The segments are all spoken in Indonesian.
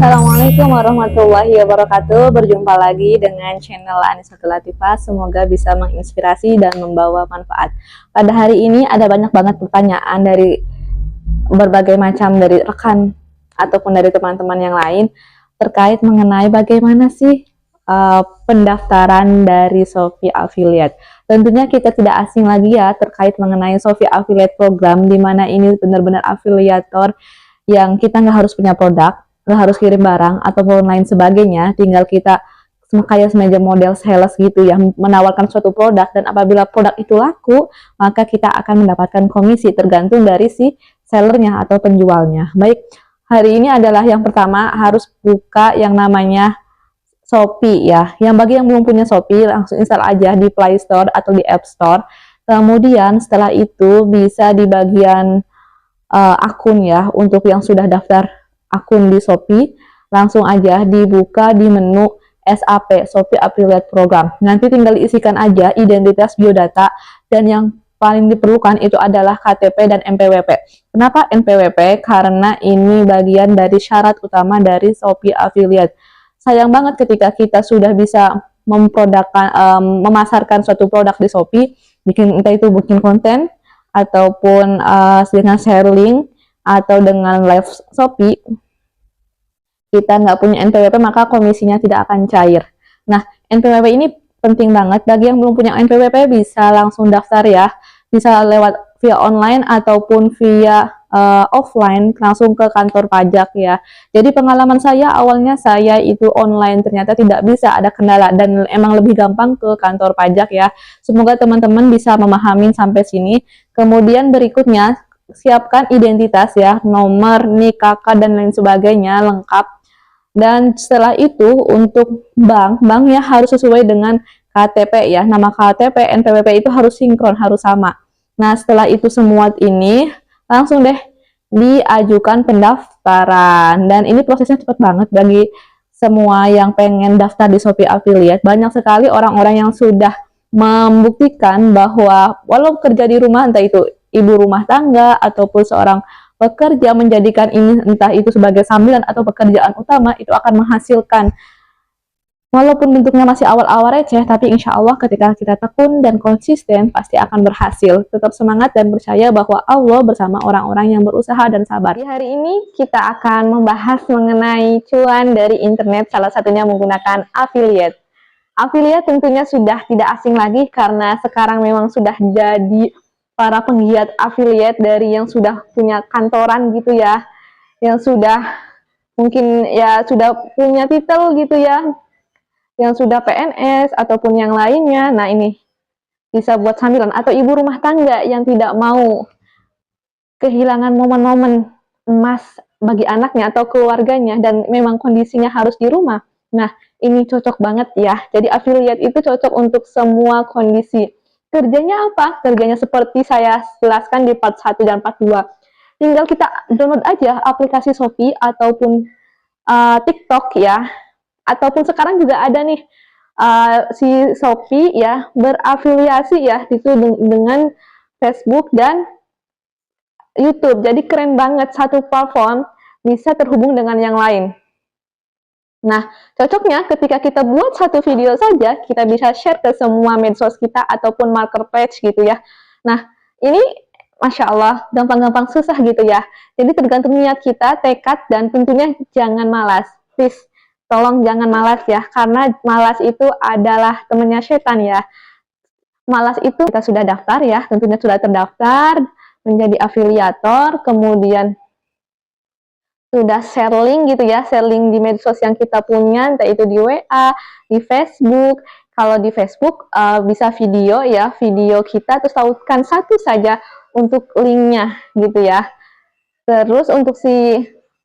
Assalamualaikum warahmatullahi wabarakatuh. Berjumpa lagi dengan channel Anisatul Latifah. Semoga bisa menginspirasi dan membawa manfaat. Pada hari ini ada banyak banget pertanyaan dari berbagai macam dari rekan ataupun dari teman-teman yang lain terkait mengenai bagaimana sih pendaftaran dari Shopee Affiliate. Tentunya kita tidak asing lagi ya terkait mengenai Shopee Affiliate Program, di mana ini benar-benar afiliator yang kita nggak harus punya produk, nggak harus kirim barang ataupun lain sebagainya, tinggal kita kayak semacam model sales gitu ya, menawarkan suatu produk, dan apabila produk itu laku maka kita akan mendapatkan komisi tergantung dari si sellernya atau penjualnya. Baik, hari ini adalah yang pertama harus buka yang namanya Shopee ya. Yang bagi yang belum punya Shopee langsung install aja di Play Store atau di App Store. Kemudian setelah itu bisa di bagian akun ya, untuk yang sudah daftar akun di Shopee, langsung aja dibuka di menu SAP, Shopee Affiliate Program. Nanti tinggal diisikan aja identitas, biodata, dan yang paling diperlukan itu adalah KTP dan NPWP. Kenapa NPWP? Karena ini bagian dari syarat utama dari Shopee Affiliate. Sayang banget ketika kita sudah bisa memasarkan suatu produk di Shopee, entah itu bikin konten, ataupun dengan share link, atau dengan live Shopee, kita nggak punya NPWP, maka komisinya tidak akan cair. Nah, NPWP ini penting banget. Bagi yang belum punya NPWP bisa langsung daftar ya, bisa lewat via online ataupun via offline, langsung ke kantor pajak ya. Jadi pengalaman saya awalnya saya itu online, ternyata tidak bisa, ada kendala, dan emang lebih gampang ke kantor pajak ya. Semoga teman-teman bisa memahami sampai sini. Kemudian berikutnya, siapkan identitas ya, nomor, NIK, KK, dan lain sebagainya lengkap. Dan setelah itu untuk banknya harus sesuai dengan KTP ya, nama KTP, NPWP itu harus sinkron, harus sama. Nah, setelah itu semua ini langsung deh diajukan pendaftaran, dan ini prosesnya cepat banget bagi semua yang pengen daftar di Shopee Affiliate. Banyak sekali orang-orang yang sudah membuktikan bahwa walau kerja di rumah, entah itu ibu rumah tangga ataupun seorang pekerja, menjadikan ini entah itu sebagai sambilan atau pekerjaan utama, itu akan menghasilkan. Walaupun bentuknya masih awal-awal receh, tapi insya Allah ketika kita tekun dan konsisten pasti akan berhasil. Tetap semangat dan percaya bahwa Allah bersama orang-orang yang berusaha dan sabar. Di hari ini kita akan membahas mengenai cuan dari internet, salah satunya menggunakan affiliate. Affiliate tentunya sudah tidak asing lagi karena sekarang memang sudah jadi para penggiat affiliate dari yang sudah punya kantoran gitu ya, yang sudah mungkin ya sudah punya titel gitu ya, yang sudah PNS ataupun yang lainnya. Nah, ini bisa buat sambilan, atau ibu rumah tangga yang tidak mau kehilangan momen-momen emas bagi anaknya atau keluarganya dan memang kondisinya harus di rumah. Nah, ini cocok banget ya. Jadi affiliate itu cocok untuk semua kondisi. Kerjanya apa? Kerjanya seperti saya jelaskan di part 1 dan part 2. Tinggal kita download aja aplikasi Shopee ataupun TikTok ya. Ataupun sekarang juga ada nih si Shopee ya berafiliasi ya itu dengan Facebook dan YouTube. Jadi keren banget, satu platform bisa terhubung dengan yang lain. Nah, cocoknya ketika kita buat satu video saja, kita bisa share ke semua medsos kita ataupun marketplace gitu ya. Nah, ini Masya Allah, gampang-gampang susah gitu ya. Jadi tergantung niat kita, tekad, dan tentunya jangan malas. Please, tolong jangan malas ya, karena malas itu adalah temannya setan ya. Malas itu kita sudah daftar ya, tentunya sudah terdaftar menjadi afiliator, kemudian sudah share link gitu ya, share link di medsos yang kita punya, entah itu di WA, di Facebook. Kalau di Facebook bisa video ya, video kita, terus tautkan satu saja untuk linknya gitu ya. Terus untuk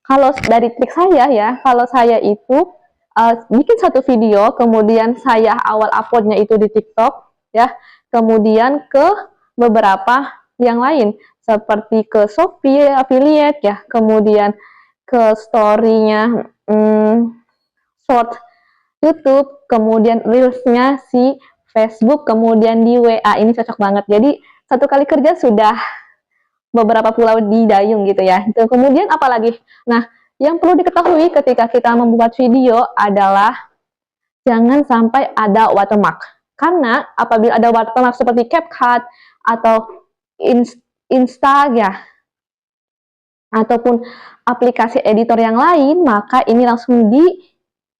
kalau dari trik saya ya, kalau saya itu bikin satu video, kemudian saya awal uploadnya itu di TikTok ya, kemudian ke beberapa yang lain seperti ke Shopee affiliate ya, kemudian ke story-nya short YouTube, kemudian reels-nya si Facebook, kemudian di WA. Ini cocok banget. Jadi satu kali kerja sudah beberapa pulau di dayung gitu ya. Kemudian apalagi? Nah, Yang perlu diketahui ketika kita membuat video adalah jangan sampai ada watermark. Karena apabila ada watermark seperti CapCut atau Insta ya, ataupun aplikasi editor yang lain, maka ini langsung di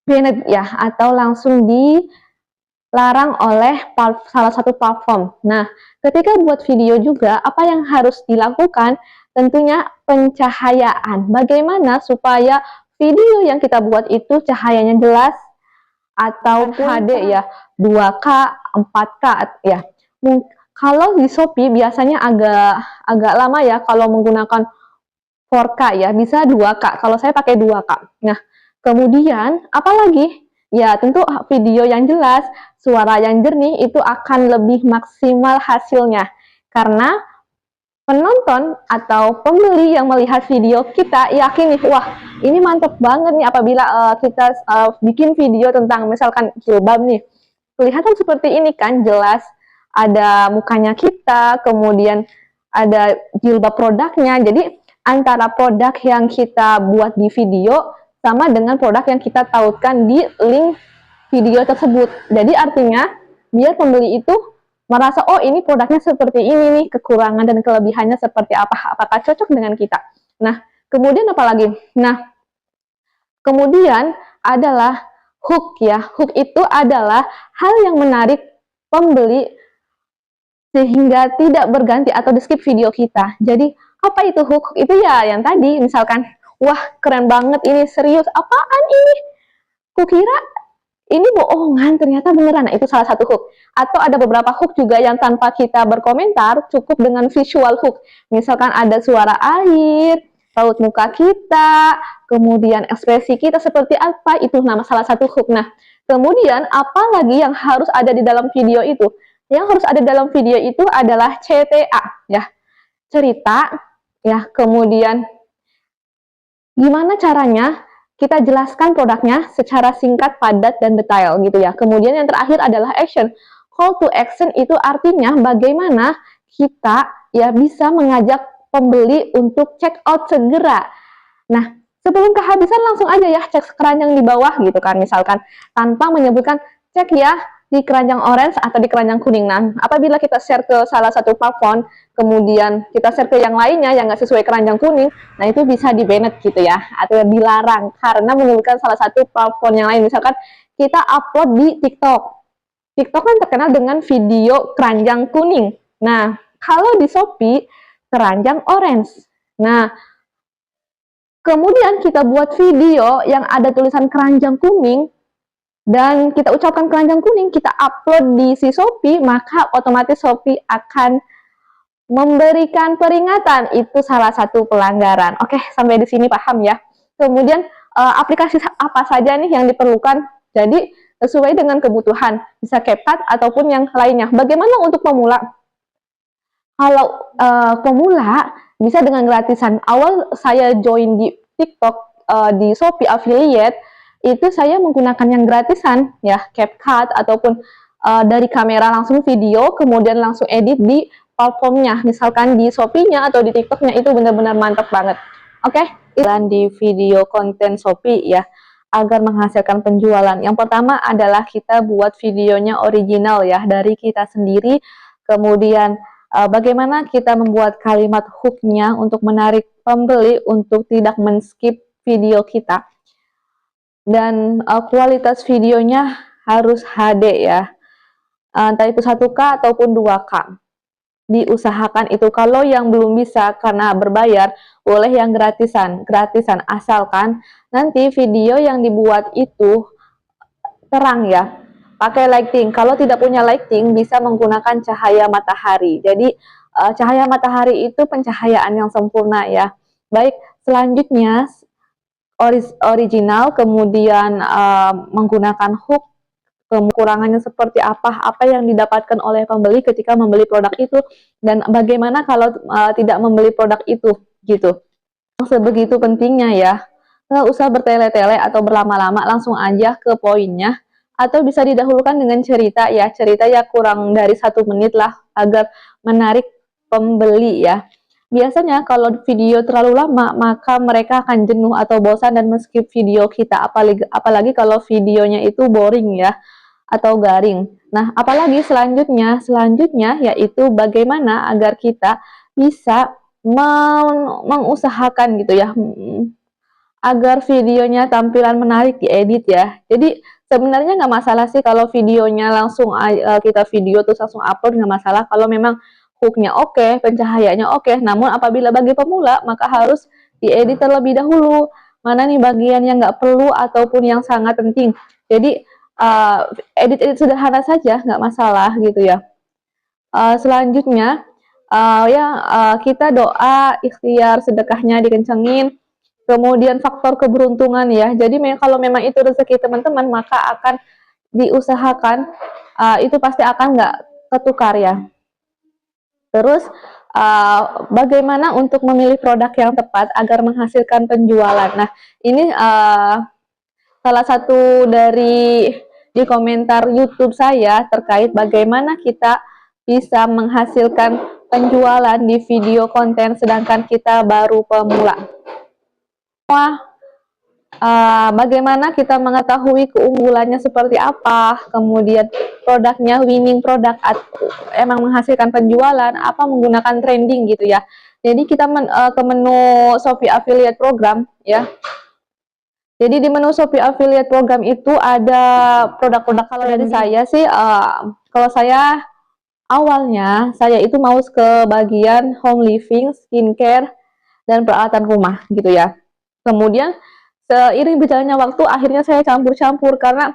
banned ya, atau langsung dilarang oleh salah satu platform. Nah, ketika buat video juga, apa yang harus dilakukan? Tentunya pencahayaan. Bagaimana supaya video yang kita buat itu cahayanya jelas atau HD ya, 2K, 4K ya. Kalau di Shopee biasanya agak lama ya kalau menggunakan 4K ya, bisa 2K. Kalau saya pakai 2K. Nah, kemudian apalagi? Ya, tentu video yang jelas, suara yang jernih itu akan lebih maksimal hasilnya. Karena penonton atau pembeli yang melihat video kita yakin nih, wah ini mantep banget nih apabila kita bikin video tentang misalkan jilbab nih. Kelihatan seperti ini kan, jelas ada mukanya kita, kemudian ada jilbab produknya. Jadi antara produk yang kita buat di video sama dengan produk yang kita tautkan di link video tersebut. Jadi artinya biar pembeli itu merasa, oh ini produknya seperti ini nih, kekurangan dan kelebihannya seperti apa, apakah cocok dengan kita. Nah, kemudian apa lagi? Nah, kemudian adalah hook ya. Hook itu adalah hal yang menarik pembeli sehingga tidak berganti atau di skip video kita. Jadi, apa itu hook? Itu ya yang tadi, misalkan, wah keren banget ini, serius, apaan ini? Kukira ini bohongan, ternyata beneran. Nah, itu salah satu hook. Atau ada beberapa hook juga yang tanpa kita berkomentar, cukup dengan visual hook. Misalkan ada suara air, raut muka kita, kemudian ekspresi kita seperti apa, itu nama salah satu hook. Nah, kemudian apa lagi yang harus ada di dalam video itu? Yang harus ada dalam video itu adalah CTA, ya, cerita, ya, kemudian gimana caranya kita jelaskan produknya secara singkat, padat, dan detail gitu ya. Kemudian yang terakhir adalah action. Call to action itu artinya bagaimana kita ya bisa mengajak pembeli untuk check out segera. Nah, sebelum kehabisan langsung aja ya cek keranjang di bawah gitu kan, misalkan tanpa menyebutkan cek ya di keranjang orange atau di keranjang kuning. Nah, apabila kita share ke salah satu platform, kemudian kita share ke yang lainnya yang nggak sesuai keranjang kuning, nah itu bisa di-banned gitu ya, atau dilarang karena menyebutkan salah satu platform yang lain. Misalkan kita upload di TikTok. TikTok kan terkenal dengan video keranjang kuning. Nah, kalau di Shopee, keranjang orange. Nah, kemudian kita buat video yang ada tulisan keranjang kuning, dan kita ucapkan keranjang kuning, kita upload di si Shopee, maka otomatis Shopee akan memberikan peringatan. Itu salah satu pelanggaran. Oke, sampai di sini paham ya. Kemudian aplikasi apa saja nih yang diperlukan? Jadi sesuai dengan kebutuhan, bisa CapCut ataupun yang lainnya. Bagaimana untuk pemula? Kalau pemula bisa dengan gratisan. Awal saya join di TikTok, di Shopee affiliate, itu saya menggunakan yang gratisan ya, CapCut ataupun dari kamera langsung video, kemudian langsung edit di platformnya, misalkan di Shopee-nya atau di TikTok-nya, itu benar-benar mantap banget. Oke, dan di video konten Shopee ya, agar menghasilkan penjualan. Yang pertama adalah kita buat videonya original ya, dari kita sendiri. Kemudian bagaimana kita membuat kalimat hook-nya untuk menarik pembeli untuk tidak men-skip video kita. Dan kualitas videonya harus HD ya, entah itu 1K ataupun 2K. Diusahakan itu. Kalau yang belum bisa karena berbayar, boleh yang gratisan, asalkan nanti video yang dibuat itu terang ya, pakai lighting. Kalau tidak punya lighting, bisa menggunakan cahaya matahari. Jadi cahaya matahari itu pencahayaan yang sempurna ya. Baik, selanjutnya original, kemudian menggunakan hook, kekurangannya seperti apa yang didapatkan oleh pembeli ketika membeli produk itu, dan bagaimana kalau tidak membeli produk itu gitu. Sebegitu pentingnya ya, nggak usah bertele-tele atau berlama-lama, langsung aja ke poinnya, atau bisa didahulukan dengan cerita ya, cerita ya kurang dari 1 menit lah agar menarik pembeli ya. biasanya kalau video terlalu lama, maka mereka akan jenuh atau bosan dan men-skip video kita, apalagi kalau videonya itu boring ya, atau garing. Nah, apalagi selanjutnya yaitu bagaimana agar kita bisa mengusahakan gitu ya, agar videonya tampilan menarik diedit ya. Jadi sebenarnya nggak masalah sih kalau videonya langsung kita video terus langsung upload, nggak masalah kalau memang hooknya oke, pencahayaannya oke. Namun apabila bagi pemula maka harus diedit terlebih dahulu. Mana nih bagian yang nggak perlu ataupun yang sangat penting. Jadi edit-edit sederhana saja nggak masalah gitu ya. Selanjutnya kita doa, ikhtiar, sedekahnya dikencengin. Kemudian faktor keberuntungan ya. Jadi kalau memang itu rezeki teman-teman, maka akan diusahakan itu pasti akan nggak ketukar ya. Terus bagaimana untuk memilih produk yang tepat agar menghasilkan penjualan. Nah, ini salah satu di komentar YouTube saya terkait bagaimana kita bisa menghasilkan penjualan di video konten sedangkan kita baru pemula. Bagaimana kita mengetahui keunggulannya seperti apa, kemudian produknya winning produk emang menghasilkan penjualan, apa menggunakan trending gitu ya. Jadi kita ke menu Shopee Affiliate Program ya. Jadi di menu Shopee Affiliate Program itu ada produk-produk. Kalau dari saya sih, kalau saya awalnya saya itu mau ke bagian home living, skincare, dan peralatan rumah gitu ya. Kemudian seiring berjalannya waktu akhirnya saya campur-campur karena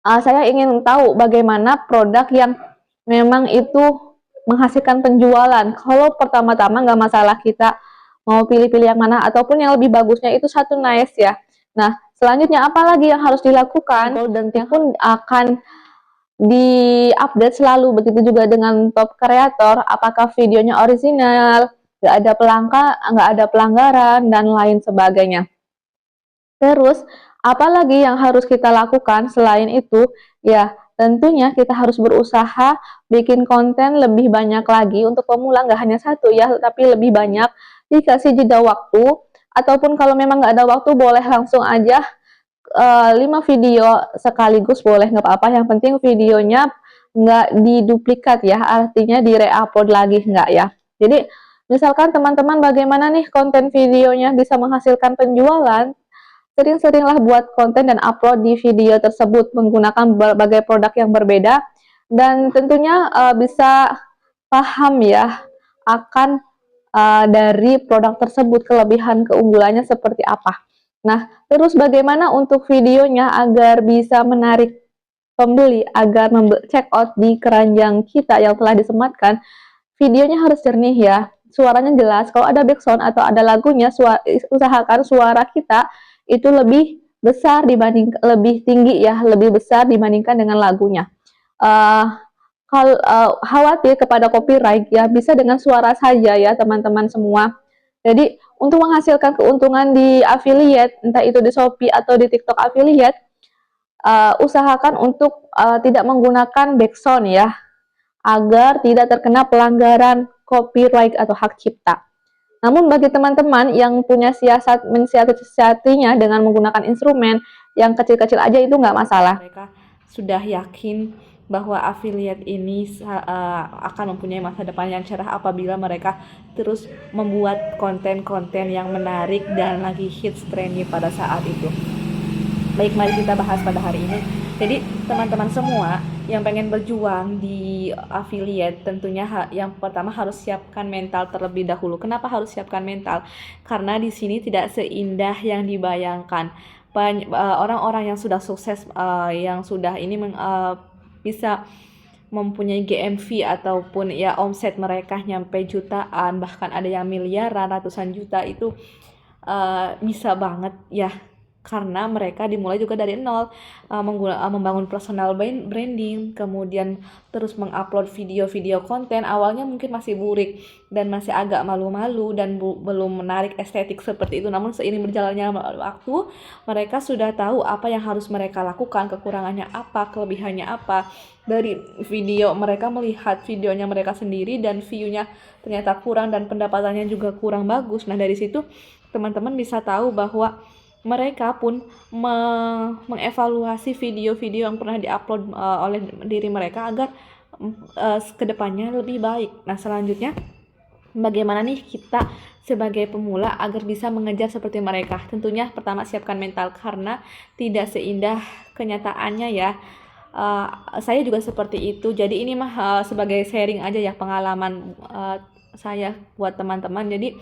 saya ingin tahu bagaimana produk yang memang itu menghasilkan penjualan. Kalau pertama-tama nggak masalah kita mau pilih-pilih yang mana, ataupun yang lebih bagusnya itu satu nice ya. Nah, selanjutnya apa lagi yang harus dilakukan? Dan tim pun akan di-update selalu, begitu juga dengan top kreator, apakah videonya original, nggak ada pelanggaran, dan lain sebagainya. Terus, apalagi yang harus kita lakukan selain itu? Ya, tentunya kita harus berusaha bikin konten lebih banyak lagi untuk pemula, nggak hanya satu ya, tapi lebih banyak, dikasih jeda waktu, ataupun kalau memang nggak ada waktu, boleh langsung aja 5 video sekaligus boleh, nggak apa-apa, yang penting videonya nggak diduplikat ya, artinya di-re-upload lagi nggak ya. Jadi, misalkan teman-teman bagaimana nih konten videonya bisa menghasilkan penjualan, sering-seringlah buat konten dan upload di video tersebut menggunakan berbagai produk yang berbeda, dan tentunya bisa paham ya akan dari produk tersebut, kelebihan keunggulannya seperti apa. Nah, terus bagaimana untuk videonya agar bisa menarik pembeli, agar check out di keranjang kita yang telah disematkan? Videonya harus jernih ya, suaranya jelas. Kalau ada background atau ada lagunya, usahakan suara kita itu lebih tinggi ya, lebih besar dibandingkan dengan lagunya. Khawatir kepada copyright ya, bisa dengan suara saja ya teman-teman semua. Jadi untuk menghasilkan keuntungan di affiliate, entah itu di Shopee atau di TikTok affiliate, usahakan untuk tidak menggunakan background ya, agar tidak terkena pelanggaran copyright atau hak cipta. Namun bagi teman-teman yang punya mensiasatinya dengan menggunakan instrumen yang kecil-kecil aja, itu nggak masalah. Mereka sudah yakin bahwa affiliate ini akan mempunyai masa depan yang cerah apabila mereka terus membuat konten-konten yang menarik dan lagi hits trendy pada saat itu. Baik, mari kita bahas pada hari ini. Jadi teman-teman semua yang pengen berjuang di affiliate, tentunya yang pertama harus siapkan mental terlebih dahulu. Kenapa harus siapkan mental? Karena di sini tidak seindah yang dibayangkan. Orang-orang yang sudah sukses, yang sudah ini bisa mempunyai GMV ataupun ya omset mereka nyampe jutaan, bahkan ada yang miliaran, ratusan juta, itu bisa banget ya karena mereka dimulai juga dari nol, membangun personal branding, kemudian terus mengupload video-video konten. Awalnya mungkin masih burik dan masih agak malu-malu dan belum menarik estetik seperti itu, namun seiring berjalannya waktu mereka sudah tahu apa yang harus mereka lakukan, kekurangannya apa, kelebihannya apa. Dari video mereka melihat videonya mereka sendiri dan view-nya ternyata kurang dan pendapatannya juga kurang bagus. Nah, dari situ teman-teman bisa tahu bahwa mereka pun mengevaluasi video-video yang pernah diupload oleh diri mereka agar kedepannya lebih baik. Nah, selanjutnya bagaimana nih kita sebagai pemula agar bisa mengejar seperti mereka? Tentunya pertama siapkan mental, karena tidak seindah kenyataannya ya. Saya juga seperti itu. Jadi ini mah sebagai sharing aja ya, pengalaman saya buat teman-teman. Jadi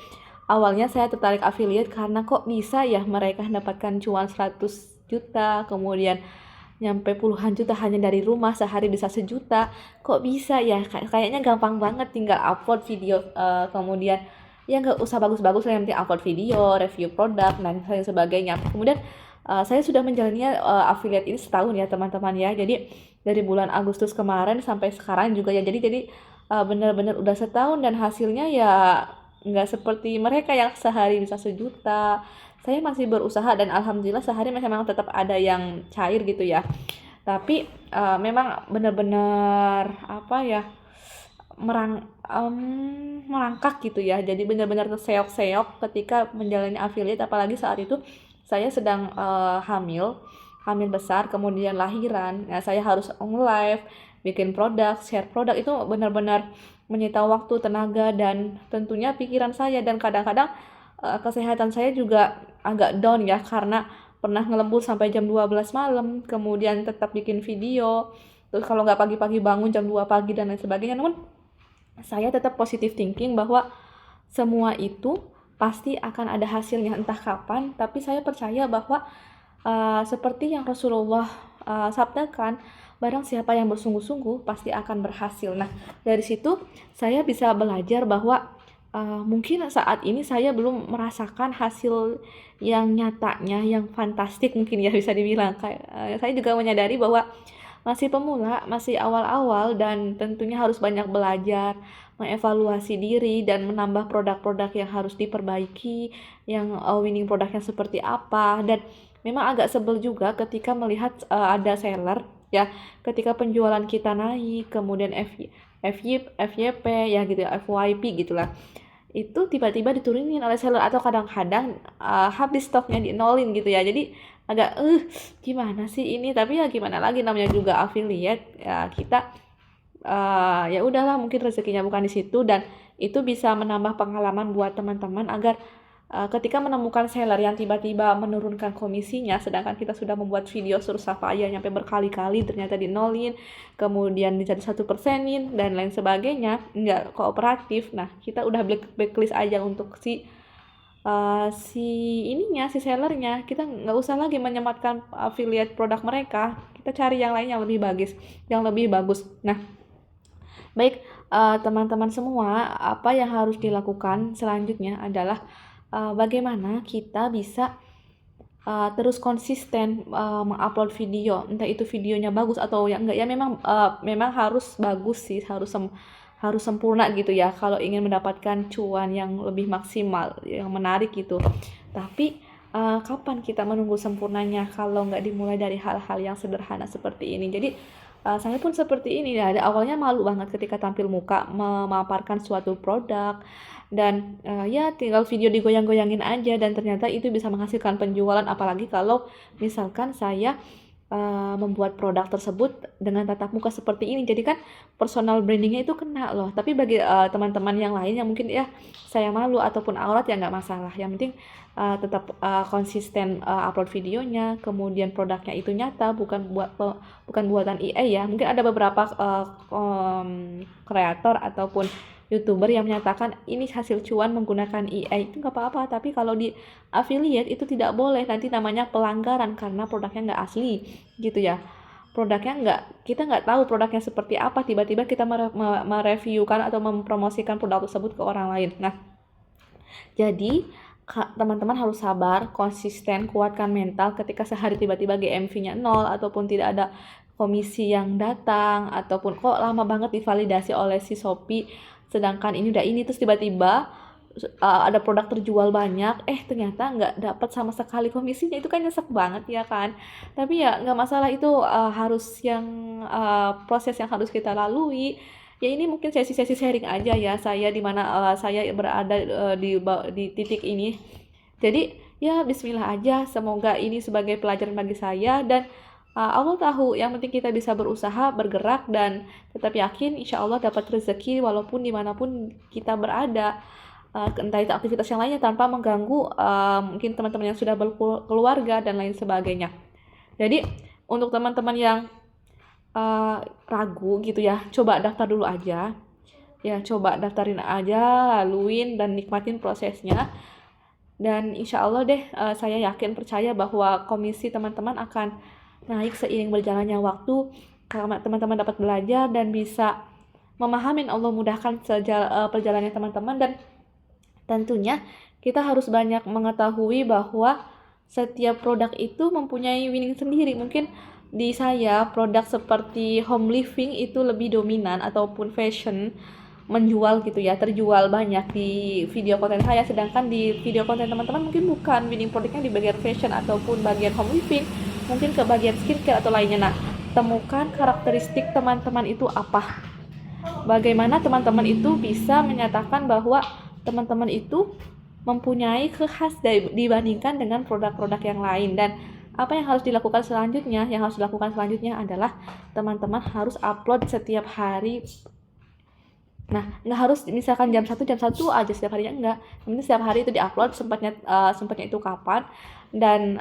awalnya saya tertarik affiliate karena kok bisa ya mereka mendapatkan cuan 100 juta, kemudian nyampe puluhan juta hanya dari rumah, sehari bisa 1 juta. Kok bisa ya? Kayaknya gampang banget, tinggal upload video, kemudian ya nggak usah bagus-bagus, yang penting upload video, review produk, dan lain sebagainya. Kemudian saya sudah menjalannya affiliate ini setahun ya teman-teman ya. Jadi dari bulan Agustus kemarin sampai sekarang juga ya. Jadi benar-benar udah setahun dan hasilnya ya nggak seperti mereka yang sehari bisa 1 juta. Saya masih berusaha dan alhamdulillah sehari memang tetap ada yang cair gitu ya. Tapi memang benar-benar apa ya, merangkak gitu ya. Jadi benar-benar terseok-seok ketika menjalani affiliate, apalagi saat itu saya sedang hamil besar, kemudian lahiran. Nah, saya harus live, bikin produk, share produk, itu benar-benar menyita waktu, tenaga, dan tentunya pikiran saya. Dan kadang-kadang kesehatan saya juga agak down ya, karena pernah ngelembur sampai jam 12 malam, kemudian tetap bikin video, terus kalau nggak pagi-pagi bangun jam 2 pagi dan lain sebagainya. Namun saya tetap positive thinking bahwa semua itu pasti akan ada hasilnya entah kapan, tapi saya percaya bahwa seperti yang Rasulullah sabdakan, barang siapa yang bersungguh-sungguh pasti akan berhasil. Nah, dari situ saya bisa belajar bahwa mungkin saat ini saya belum merasakan hasil yang nyatanya, yang fantastik mungkin ya bisa dibilang. Saya juga menyadari bahwa masih pemula, masih awal-awal, dan tentunya harus banyak belajar, mengevaluasi diri, dan menambah produk-produk yang harus diperbaiki, yang winning produknya seperti apa. Dan memang agak sebel juga ketika melihat ada seller ya, ketika penjualan kita naik, kemudian FYP ya gitu, FYP gitulah, itu tiba-tiba diturunin oleh seller, atau kadang-kadang habis stoknya dinolin gitu ya. Jadi agak gimana sih ini, tapi ya gimana lagi, namanya juga affiliate ya. Kita ya udahlah, mungkin rezekinya bukan di situ, dan itu bisa menambah pengalaman buat teman-teman agar ketika menemukan seller yang tiba-tiba menurunkan komisinya, sedangkan kita sudah membuat video susah payah nyampe berkali-kali, ternyata dinolin, kemudian jadi 1%-in dan lain sebagainya, nggak kooperatif. Nah, kita udah blacklist aja untuk si sellernya. Kita nggak usah lagi menyematkan affiliate produk mereka, kita cari yang lain yang lebih bagus. Nah, baik teman-teman semua, apa yang harus dilakukan selanjutnya adalah bagaimana kita bisa terus konsisten mengupload video, entah itu videonya bagus atau ya enggak ya. Memang harus bagus sih, harus sempurna gitu ya kalau ingin mendapatkan cuan yang lebih maksimal, yang menarik gitu. Tapi kapan kita menunggu sempurnanya kalau nggak dimulai dari hal-hal yang sederhana seperti ini? Jadi saya pun seperti ini ya, awalnya malu banget ketika tampil muka memaparkan suatu produk, dan ya tinggal video digoyang-goyangin aja, dan ternyata itu bisa menghasilkan penjualan. Apalagi kalau misalkan saya membuat produk tersebut dengan tatap muka seperti ini, jadi kan personal brandingnya itu kena loh. Tapi bagi teman-teman yang lain yang mungkin ya saya malu ataupun aurat, ya nggak masalah, yang penting tetap konsisten upload videonya, kemudian produknya itu nyata, bukan buatan EA ya. Mungkin ada beberapa kreator ataupun YouTuber yang menyatakan ini hasil cuan menggunakan EA, itu nggak apa-apa. Tapi kalau di affiliate itu tidak boleh, nanti namanya pelanggaran karena produknya nggak asli gitu ya. Kita nggak tahu produknya seperti apa, tiba-tiba kita mereviewkan atau mempromosikan produk tersebut ke orang lain. Nah, jadi teman-teman harus sabar, konsisten, kuatkan mental ketika sehari tiba-tiba GMV-nya 0 ataupun tidak ada komisi yang datang ataupun kok lama banget divalidasi oleh si Shopee sedangkan ini udah ini terus tiba-tiba ada produk terjual banyak ternyata nggak dapat sama sekali komisinya, itu kan nyesek banget ya kan. Tapi ya nggak masalah, itu harus yang proses yang harus kita lalui. Ya ini mungkin sesi-sesi sharing aja ya saya di mana saya berada di titik ini. Jadi ya bismillah aja, semoga ini sebagai pelajaran bagi saya dan Allah tahu, yang penting kita bisa berusaha, bergerak dan tetap yakin insya Allah dapat rezeki walaupun dimanapun kita berada. Entah itu aktivitas yang lainnya tanpa mengganggu mungkin teman-teman yang sudah berkeluarga dan lain sebagainya. Jadi untuk teman-teman yang ragu gitu ya, coba daftar dulu aja ya, coba daftarin aja, laluin dan nikmatin prosesnya dan insya Allah deh saya yakin percaya bahwa komisi teman-teman akan naik seiring berjalannya waktu, teman-teman dapat belajar dan bisa memahami, Allah mudahkan perjalanannya teman-teman. Dan tentunya kita harus banyak mengetahui bahwa setiap produk itu mempunyai winning sendiri. Mungkin di saya produk seperti home living itu lebih dominan ataupun fashion menjual gitu ya, terjual banyak di video konten saya, sedangkan di video konten teman-teman mungkin bukan winning produknya di bagian fashion ataupun bagian home living, mungkin ke bagian skincare atau lainnya. Nah, temukan karakteristik teman-teman itu apa, bagaimana teman-teman itu bisa menyatakan bahwa teman-teman itu mempunyai khas dibandingkan dengan produk-produk yang lain. Dan apa yang harus dilakukan selanjutnya? Yang harus dilakukan selanjutnya adalah teman-teman harus upload setiap hari. Nah, nggak harus misalkan jam 1 aja setiap harinya, enggak. Ini setiap hari itu diupload, sempatnya itu kapan dan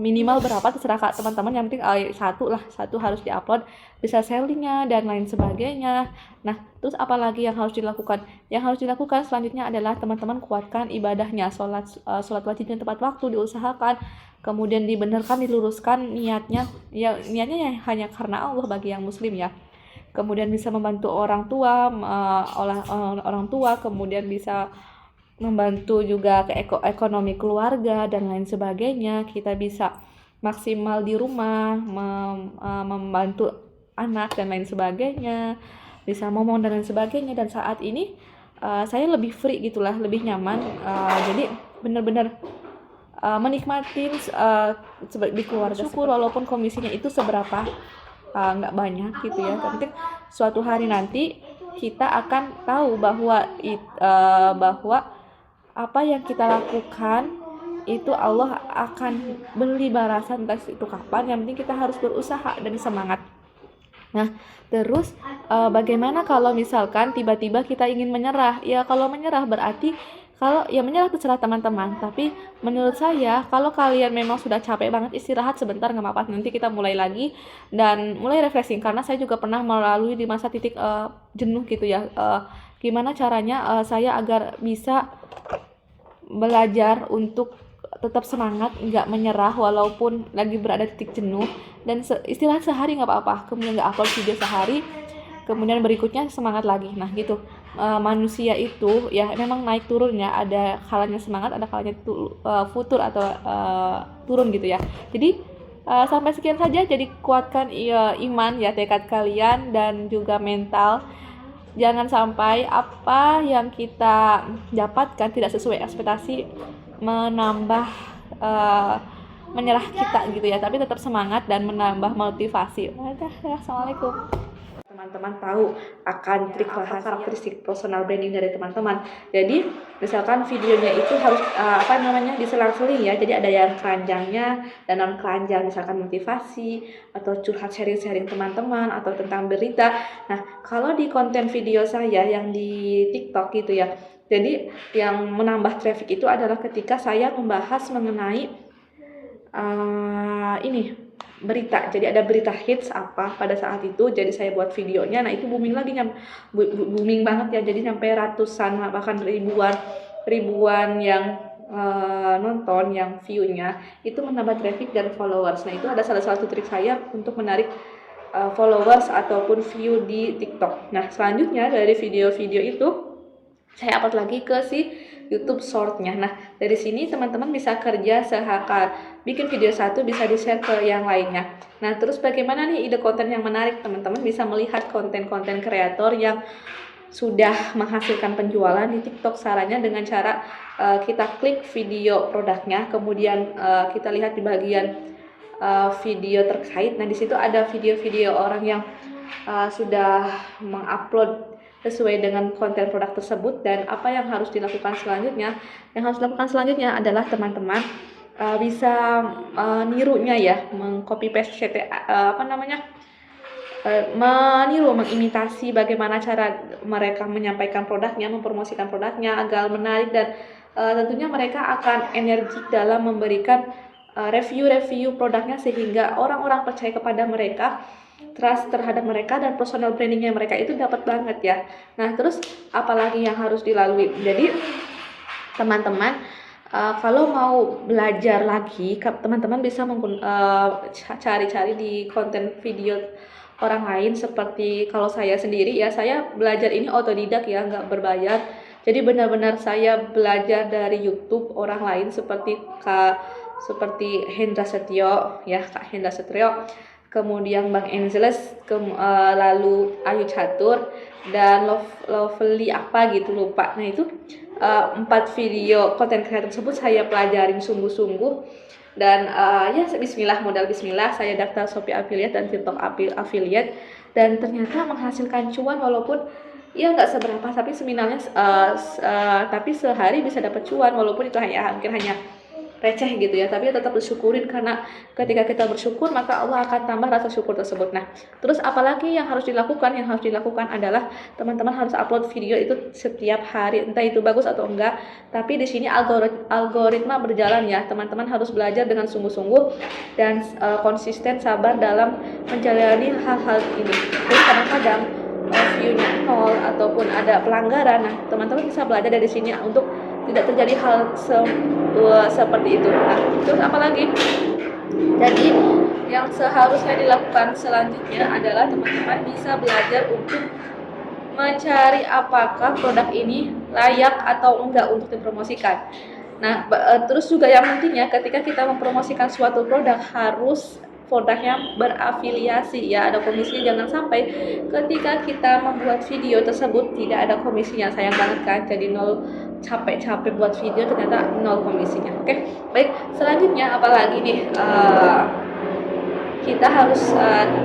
minimal berapa terserah teman-teman, yang penting satu harus diupload, bisa sellingnya dan lain sebagainya. Nah, terus apalagi yang harus dilakukan? Yang harus dilakukan selanjutnya adalah teman-teman kuatkan ibadahnya, sholat wajibnya tepat waktu diusahakan, kemudian dibenarkan, diluruskan niatnya ya hanya karena Allah bagi yang muslim ya. Kemudian bisa membantu orang tua, kemudian bisa membantu juga ke ekonomi keluarga dan lain sebagainya. Kita bisa maksimal di rumah, membantu anak dan lain sebagainya, bisa ngomong dan lain sebagainya. Dan saat ini saya lebih free gitulah, lebih nyaman, jadi benar-benar menikmati di keluarga, syukur walaupun komisinya itu seberapa nggak banyak gitu ya. Tapi suatu hari nanti kita akan tahu bahwa apa yang kita lakukan itu Allah akan beli balasan, entah itu kapan, yang penting kita harus berusaha dan semangat. Nah, terus bagaimana kalau misalkan tiba-tiba kita ingin menyerah? Ya kalau menyerah berarti, kalau ya menyerah terserah teman-teman, tapi menurut saya kalau kalian memang sudah capek banget, istirahat sebentar nggak apa-apa, nanti kita mulai lagi dan mulai refreshing. Karena saya juga pernah melalui di masa titik jenuh gitu ya, gimana caranya saya agar bisa belajar untuk tetap semangat, nggak menyerah walaupun lagi berada di titik jenuh, dan istirahat sehari nggak apa-apa, kemudian nggak upload video sehari, kemudian berikutnya semangat lagi. Nah gitu, manusia itu ya memang naik turunnya, ada kalanya semangat, ada kalanya futur atau turun gitu ya. Jadi sampai sekian saja, jadi kuatkan iman ya, tekad kalian dan juga mental. Jangan sampai apa yang kita dapatkan tidak sesuai ekspektasi menambah menyerah kita gitu ya, tapi tetap semangat dan menambah motivasi. Assalamualaikum. Teman-teman tahu akan trik karakteristik personal branding dari teman-teman. Jadi misalkan videonya itu harus diselang-seling ya. Jadi ada yang keranjangnya dan non keranjang, misalkan motivasi atau curhat, sharing-sharing teman-teman atau tentang berita. Nah, kalau di konten video saya yang di TikTok gitu ya, jadi yang menambah traffic itu adalah ketika saya membahas mengenai berita. Jadi ada berita hits apa pada saat itu, jadi saya buat videonya. Nah itu booming lagi, booming banget ya, jadi sampai ratusan bahkan ribuan yang nonton, yang view-nya itu menambah traffic dan followers. Nah itu ada salah satu trik saya untuk menarik followers ataupun view di TikTok. Nah selanjutnya dari video-video itu saya upload lagi ke si YouTube Short-nya. Nah, dari sini teman-teman bisa kerja sehakal. Bikin video satu bisa di-share ke yang lainnya. Nah, terus bagaimana nih ide konten yang menarik? Teman-teman bisa melihat konten-konten kreator yang sudah menghasilkan penjualan di TikTok. Caranya dengan cara kita klik video produknya, kemudian kita lihat di bagian video terkait. Nah, di situ ada video-video orang yang sudah mengupload sesuai dengan konten produk tersebut. Dan apa yang harus dilakukan selanjutnya? Yang harus dilakukan selanjutnya adalah teman-teman bisa nirunya ya, mengcopy paste meniru, mengimitasi bagaimana cara mereka menyampaikan produknya, mempromosikan produknya agar menarik, dan tentunya mereka akan energik dalam memberikan review-review produknya sehingga orang-orang percaya kepada mereka, trust terhadap mereka, dan personal brandingnya mereka itu dapat banget ya. Nah, terus apalagi yang harus dilalui? Jadi teman-teman kalau mau belajar lagi, teman-teman bisa cari-cari di konten video orang lain. Seperti kalau saya sendiri ya, saya belajar ini otodidak ya, nggak berbayar. Jadi benar-benar saya belajar dari YouTube orang lain seperti Hendra Setio ya, Kak Hendra Setio, kemudian Bang Angeles, lalu Ayu Catur, dan Lovely apa gitu lupa. Nah, itu 4 video konten kreator tersebut saya pelajarin sungguh-sungguh. Dan ya bismillah, modal bismillah saya daftar Shopee Affiliate dan TikTok Affiliate, dan ternyata menghasilkan cuan walaupun ya nggak seberapa, tapi seminalnya tapi sehari bisa dapat cuan walaupun itu mungkin hanya receh gitu ya, tapi tetap bersyukurin, karena ketika kita bersyukur maka Allah akan tambah rasa syukur tersebut. Nah, terus apalagi yang harus dilakukan? Yang harus dilakukan adalah teman-teman harus upload video itu setiap hari, entah itu bagus atau enggak, tapi di sini algoritma berjalan ya. Teman-teman harus belajar dengan sungguh-sungguh dan konsisten, sabar dalam menjalani hal-hal ini. Terus kadang-kadang view-nya nol ataupun ada pelanggaran. Nah, teman-teman bisa belajar dari sini untuk tidak terjadi hal seperti itu. Nah, terus apalagi? Jadi yang seharusnya dilakukan selanjutnya adalah teman-teman bisa belajar untuk mencari apakah produk ini layak atau enggak untuk dipromosikan. Nah, terus juga yang pentingnya ketika kita mempromosikan suatu produk harus produknya berafiliasi ya, ada komisinya. Jangan sampai ketika kita membuat video tersebut tidak ada komisinya, sayang banget kan, jadi nol, capek-capek buat video ternyata nol komisinya. Oke, baik, selanjutnya apalagi nih, kita harus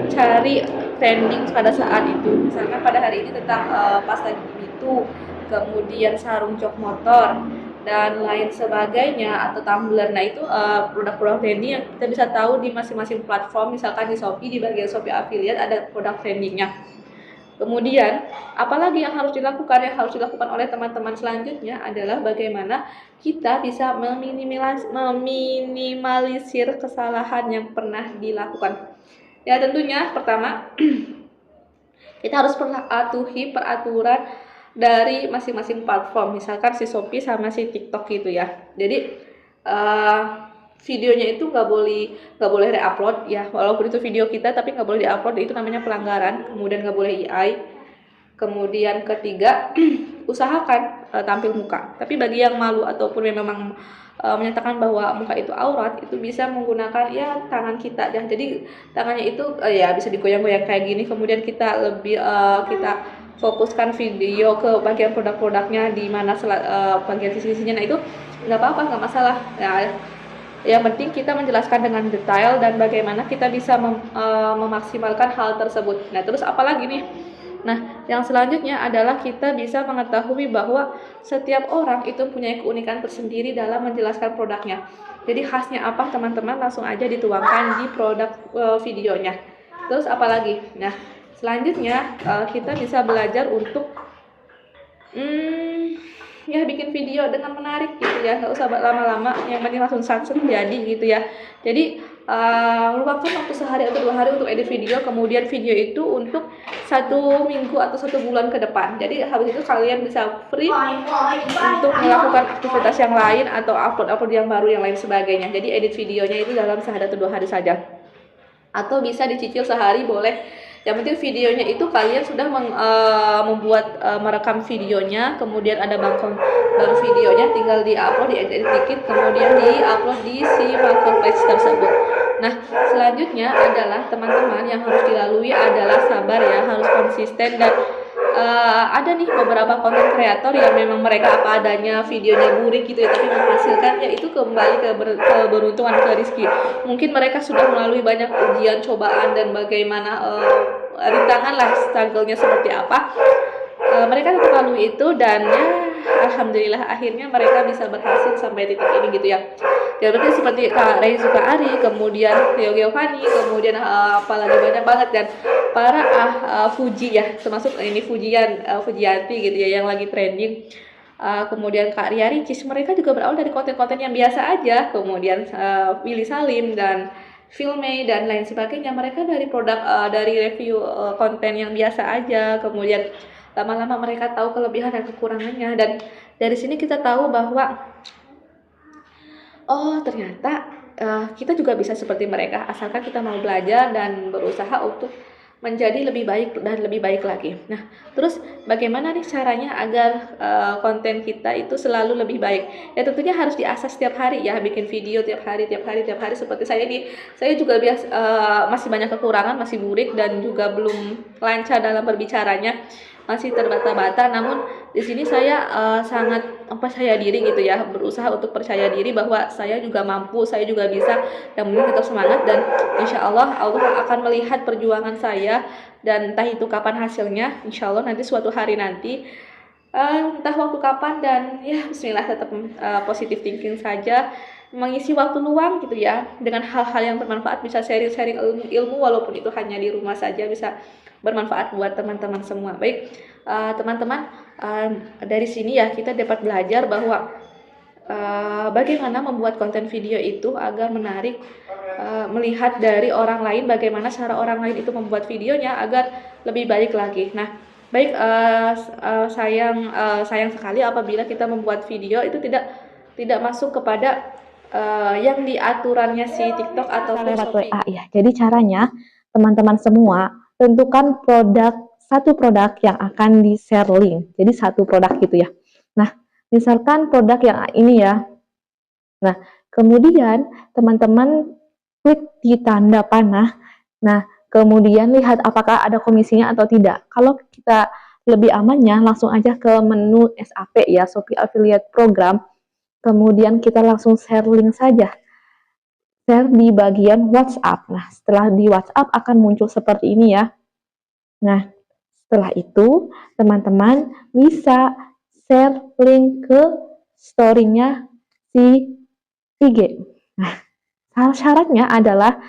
cari trending pada saat itu. Misalkan pada hari ini tentang pas lagi itu, kemudian sarung jok motor dan lain sebagainya, atau tumbler. Nah, itu produk-produk trending yang kita bisa tahu di masing-masing platform. Misalkan di Shopee, di bagian Shopee Affiliate ada produk trendingnya. Kemudian apalagi yang harus dilakukan? Yang harus dilakukan oleh teman-teman selanjutnya adalah bagaimana kita bisa meminimalisir kesalahan yang pernah dilakukan. Ya, tentunya pertama kita harus patuhi peraturan dari masing-masing platform, misalkan si Shopee sama si TikTok gitu ya. Jadi videonya itu nggak boleh re-upload ya, walaupun itu video kita tapi nggak boleh di-upload, itu namanya pelanggaran. Kemudian nggak boleh AI. Kemudian ketiga, usahakan tampil muka. Tapi bagi yang malu ataupun memang menyatakan bahwa muka itu aurat, itu bisa menggunakan ya tangan kita ya. Jadi tangannya itu ya bisa digoyang-goyang kayak gini. Kemudian kita kita fokuskan video ke bagian produk-produknya, di mana bagian sisi-sisinya. Nah, itu nggak apa-apa, nggak masalah ya. Yang penting kita menjelaskan dengan detail dan bagaimana kita bisa memaksimalkan hal tersebut. Nah, terus apalagi nih? Nah, yang selanjutnya adalah kita bisa mengetahui bahwa setiap orang itu punya keunikan tersendiri dalam menjelaskan produknya. Jadi khasnya apa teman-teman, langsung aja dituangkan di produk videonya. Terus apalagi? Nah, selanjutnya kita bisa belajar untuk ya bikin video dengan menarik gitu ya, nggak usah lama-lama, yang penting langsung satu jadi gitu ya. Jadi luangkan waktu sehari atau 2 hari untuk edit video, kemudian video itu untuk 1 minggu atau 1 bulan ke depan. Jadi habis itu kalian bisa free untuk melakukan aktivitas yang lain atau upload yang baru yang lain sebagainya. Jadi edit videonya itu dalam sehari atau 2 hari saja, atau bisa dicicil sehari boleh, Yang penting videonya itu kalian sudah membuat merekam videonya, kemudian ada bank videonya, tinggal di-upload, diedit dikit, kemudian di-upload di si marketplace tersebut. Nah, selanjutnya adalah teman-teman yang harus dilalui adalah sabar ya, harus konsisten dan ada nih beberapa konten kreator yang memang mereka apa adanya, videonya burik gitu ya, tapi menghasilkan ya itu kembali ke keberuntungan, ke rezeki. Mungkin mereka sudah melalui banyak ujian, cobaan dan bagaimana rintangan lah, struggle-nya seperti apa. Mereka tetap lalui itu dan ya alhamdulillah akhirnya mereka bisa berhasil sampai titik ini gitu ya. Ya berarti seperti Kak Reizuka Ari, kemudian Theo Giovanni, kemudian apalagi banyak banget dan para Fuji ya, termasuk ini Fujianti gitu ya yang lagi trending. Kemudian Kak Ria Ricis, mereka juga berawal dari konten-konten yang biasa aja. Kemudian Willy Salim dan Filmay dan lain sebagainya, mereka dari dari review konten yang biasa aja. Kemudian lama-lama mereka tahu kelebihan dan kekurangannya, dan dari sini kita tahu bahwa oh ternyata kita juga bisa seperti mereka asalkan kita mau belajar dan berusaha untuk menjadi lebih baik dan lebih baik lagi. Nah, terus bagaimana nih caranya agar konten kita itu selalu lebih baik? Ya tentunya harus diasah setiap hari ya, bikin video tiap hari, tiap hari, tiap hari. Seperti saya ini, saya juga masih banyak kekurangan, masih burik dan juga belum lancar dalam berbicaranya, masih terbata-bata. Namun di sini saya sangat percaya diri gitu ya, berusaha untuk percaya diri bahwa saya juga mampu, saya juga bisa. Yang penting tetap semangat dan insya Allah Allah akan melihat perjuangan saya, dan entah itu kapan hasilnya, insya Allah nanti suatu hari nanti, entah waktu kapan, dan ya bismillah tetap positive thinking saja, mengisi waktu luang gitu ya dengan hal-hal yang bermanfaat, bisa sharing-sharing ilmu walaupun itu hanya di rumah saja, bisa bermanfaat buat teman-teman semua. Baik, teman-teman, dari sini ya kita dapat belajar bahwa bagaimana membuat konten video itu agar menarik, melihat dari orang lain bagaimana cara orang lain itu membuat videonya agar lebih baik lagi. Nah, baik, sayang sekali apabila kita membuat video itu tidak masuk kepada yang diaturannya si TikTok ataupun Shopee. Ya. Jadi caranya teman-teman semua tentukan satu produk yang akan di-share link. Jadi satu produk gitu ya. Nah, misalkan produk yang ini ya. Nah, kemudian teman-teman klik di tanda panah. Nah, kemudian lihat apakah ada komisinya atau tidak. Kalau kita lebih amannya langsung aja ke menu SAP ya, Shopee Affiliate Program. Kemudian kita langsung share link saja. Share di bagian WhatsApp. Nah, setelah di WhatsApp akan muncul seperti ini ya. Nah, setelah itu teman-teman bisa share link ke story-nya si IG. Nah, syaratnya adalah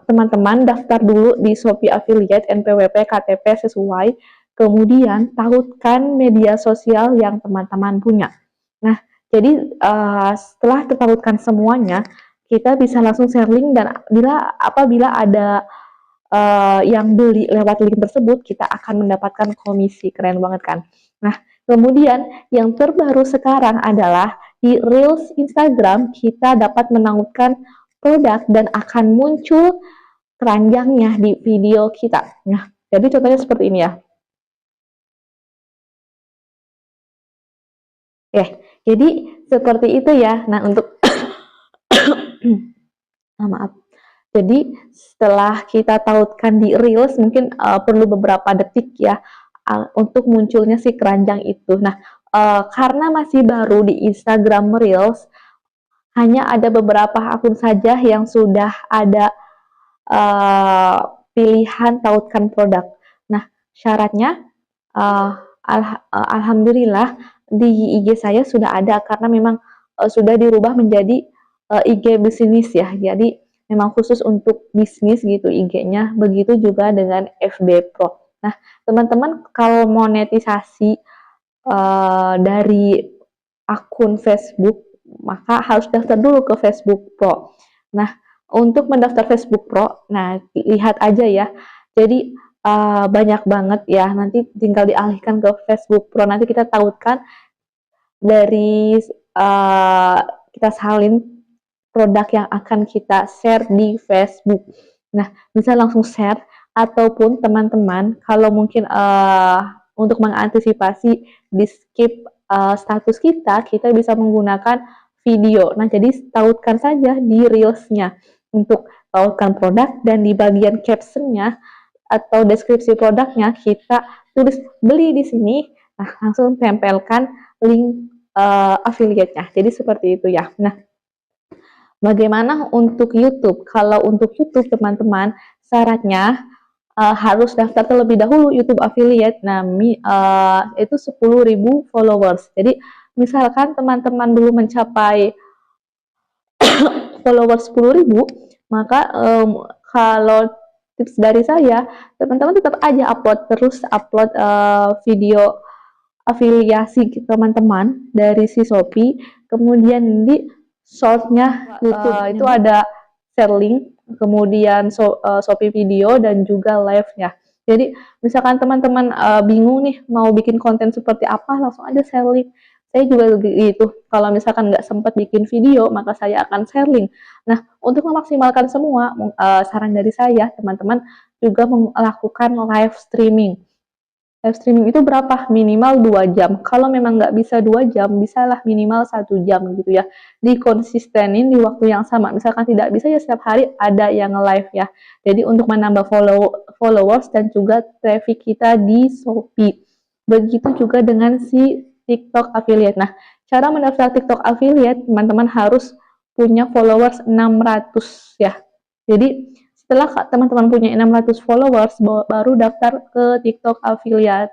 teman-teman daftar dulu di Shopee Affiliate NPWP KTP sesuai, kemudian tautkan media sosial yang teman-teman punya. Nah, jadi setelah tertautkan semuanya, kita bisa langsung share link, dan apabila ada yang beli lewat link tersebut, kita akan mendapatkan komisi. Keren banget kan? Nah, kemudian yang terbaru sekarang adalah di Reels Instagram kita dapat menautkan produk dan akan muncul keranjangnya di video kita. Nah, jadi contohnya seperti ini ya. Jadi seperti itu ya. Nah, untuk maaf. Jadi setelah kita tautkan di Reels, mungkin perlu beberapa detik ya untuk munculnya si keranjang itu. Nah, karena masih baru di Instagram Reels, hanya ada beberapa akun saja yang sudah ada pilihan tautkan produk. Nah, syaratnya alhamdulillah di IG saya sudah ada, karena memang sudah dirubah menjadi IG bisnis ya. Jadi memang khusus untuk bisnis gitu IG-nya. Begitu juga dengan FB Pro. Nah, teman-teman kalau monetisasi dari akun Facebook, maka harus daftar dulu ke Facebook Pro. Nah, untuk mendaftar Facebook Pro, nah lihat aja ya. Jadi banyak banget ya. Nanti tinggal dialihkan ke Facebook Pro. Nanti kita tautkan dari kita salin produk yang akan kita share di Facebook. Nah, bisa langsung share Ataupun teman-teman kalau mungkin untuk mengantisipasi di skip status kita bisa menggunakan video. Nah, jadi tautkan saja di reelsnya untuk tautkan produk, dan di bagian captionnya atau deskripsi produknya kita tulis beli di sini. Nah, langsung tempelkan link affiliate-nya. Jadi seperti itu ya. Nah, bagaimana untuk YouTube? Kalau untuk YouTube teman-teman, syaratnya harus daftar terlebih dahulu YouTube affiliate. Nah, itu 10.000 followers. Jadi, misalkan teman-teman belum mencapai followers 10.000, maka kalau tips dari saya, teman-teman tetap aja upload video afiliasi teman-teman dari si Shopee, kemudian di shortnya YouTube itu ada share link, kemudian Shopee video dan juga live-nya. Jadi misalkan teman-teman bingung nih mau bikin konten seperti apa, langsung aja share link. Saya juga gitu, kalau misalkan nggak sempat bikin video, maka saya akan share link. Nah, untuk memaksimalkan semua, saran dari saya, teman-teman juga melakukan live streaming. Live streaming itu berapa? Minimal 2 jam. Kalau memang nggak bisa 2 jam, bisalah minimal 1 jam gitu ya. Dikonsistenin di waktu yang sama. Misalkan tidak bisa ya setiap hari ada yang live ya. Jadi untuk menambah followers dan juga traffic kita di Shopee. Begitu juga dengan si TikTok affiliate. Nah, cara mendaftar TikTok affiliate, teman-teman harus punya followers 600 ya. Jadi setelah teman-teman punya 600 followers, baru daftar ke TikTok affiliate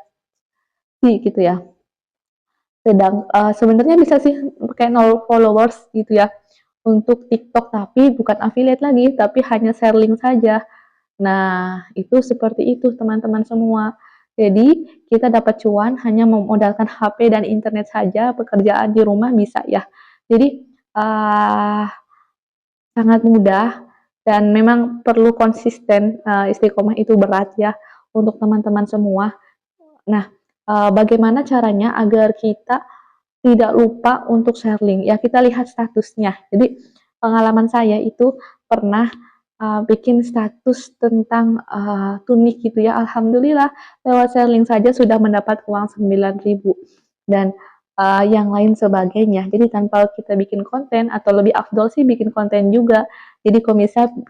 gitu ya. Sebenarnya bisa sih pakai 0 followers gitu ya untuk TikTok, tapi bukan affiliate lagi, tapi hanya share link saja. Nah, itu seperti itu teman-teman semua. Jadi, kita dapat cuan hanya memodalkan HP dan internet saja, pekerjaan di rumah bisa ya. Jadi, sangat mudah dan memang perlu konsisten, istiqomah itu berat ya untuk teman-teman semua. Nah, bagaimana caranya agar kita tidak lupa untuk share link? Ya kita lihat statusnya. Jadi pengalaman saya itu pernah bikin status tentang tunik gitu ya. Alhamdulillah lewat share link saja sudah mendapat uang 9.000 dan yang lain sebagainya. Jadi tanpa kita bikin konten, atau lebih afdol sih bikin konten juga. Jadi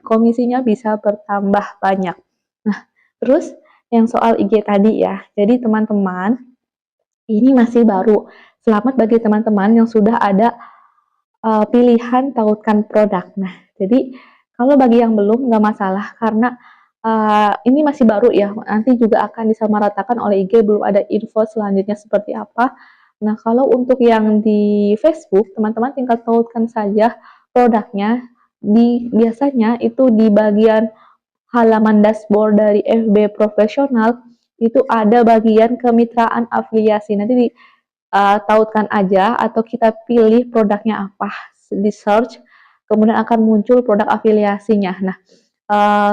komisinya bisa bertambah banyak. Nah, terus yang soal IG tadi ya. Jadi teman-teman, ini masih baru. Selamat bagi teman-teman yang sudah ada pilihan tautkan produk. Nah, jadi kalau bagi yang belum nggak masalah karena ini masih baru ya. Nanti juga akan disamaratakan oleh IG, belum ada info selanjutnya seperti apa. Nah, kalau untuk yang di Facebook, teman-teman tinggal tautkan saja produknya. Biasanya itu di bagian halaman dashboard dari FB profesional itu ada bagian kemitraan afiliasi. Nanti tautkan aja atau kita pilih produknya apa, di search, kemudian akan muncul produk afiliasinya. Nah, uh,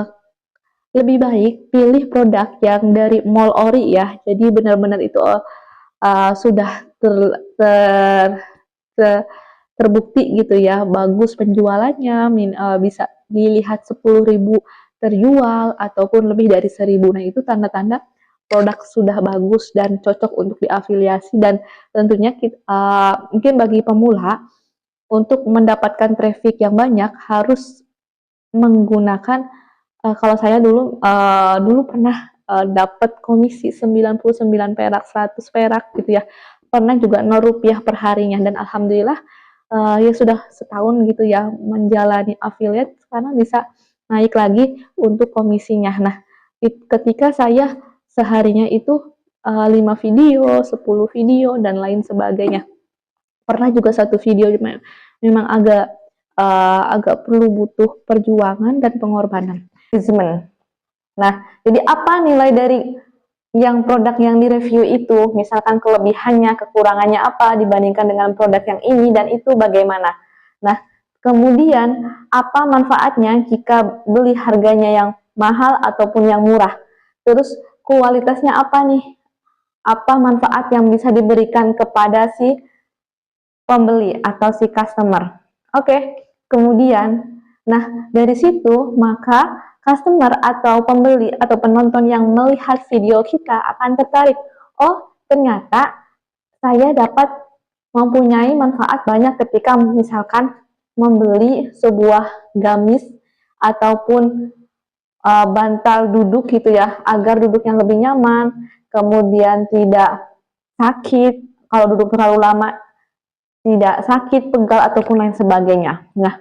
lebih baik pilih produk yang dari Mall Ori ya. Jadi benar-benar itu sudah terbukti gitu ya, bagus penjualannya, bisa dilihat 10.000 terjual ataupun lebih dari 1.000. Nah, itu tanda-tanda produk sudah bagus dan cocok untuk diafiliasi. Dan tentunya mungkin bagi pemula untuk mendapatkan traffic yang banyak harus menggunakan kalau saya dulu pernah dapat komisi 99 perak, 100 perak gitu ya. Pernah juga 0 rupiah per harinya, dan alhamdulillah ya sudah setahun gitu ya menjalani affiliate, sekarang bisa naik lagi untuk komisinya. Nah, ketika saya seharinya itu 5 video, 10 video dan lain sebagainya. Pernah juga satu video memang agak perlu butuh perjuangan dan pengorbanan. Nah, jadi apa nilai dari yang produk yang direview itu? Misalkan kelebihannya, kekurangannya apa dibandingkan dengan produk yang ini dan itu bagaimana? Nah, kemudian apa manfaatnya jika beli harganya yang mahal ataupun yang murah? Terus kualitasnya apa nih? Apa manfaat yang bisa diberikan kepada si pembeli atau si customer? Oke, kemudian Nah, dari situ maka customer atau pembeli atau penonton yang melihat video kita akan tertarik. Oh, ternyata saya dapat mempunyai manfaat banyak ketika misalkan membeli sebuah gamis ataupun bantal duduk gitu ya, agar duduknya lebih nyaman, kemudian tidak sakit, kalau duduk terlalu lama tidak sakit, pegal ataupun lain sebagainya. Nah,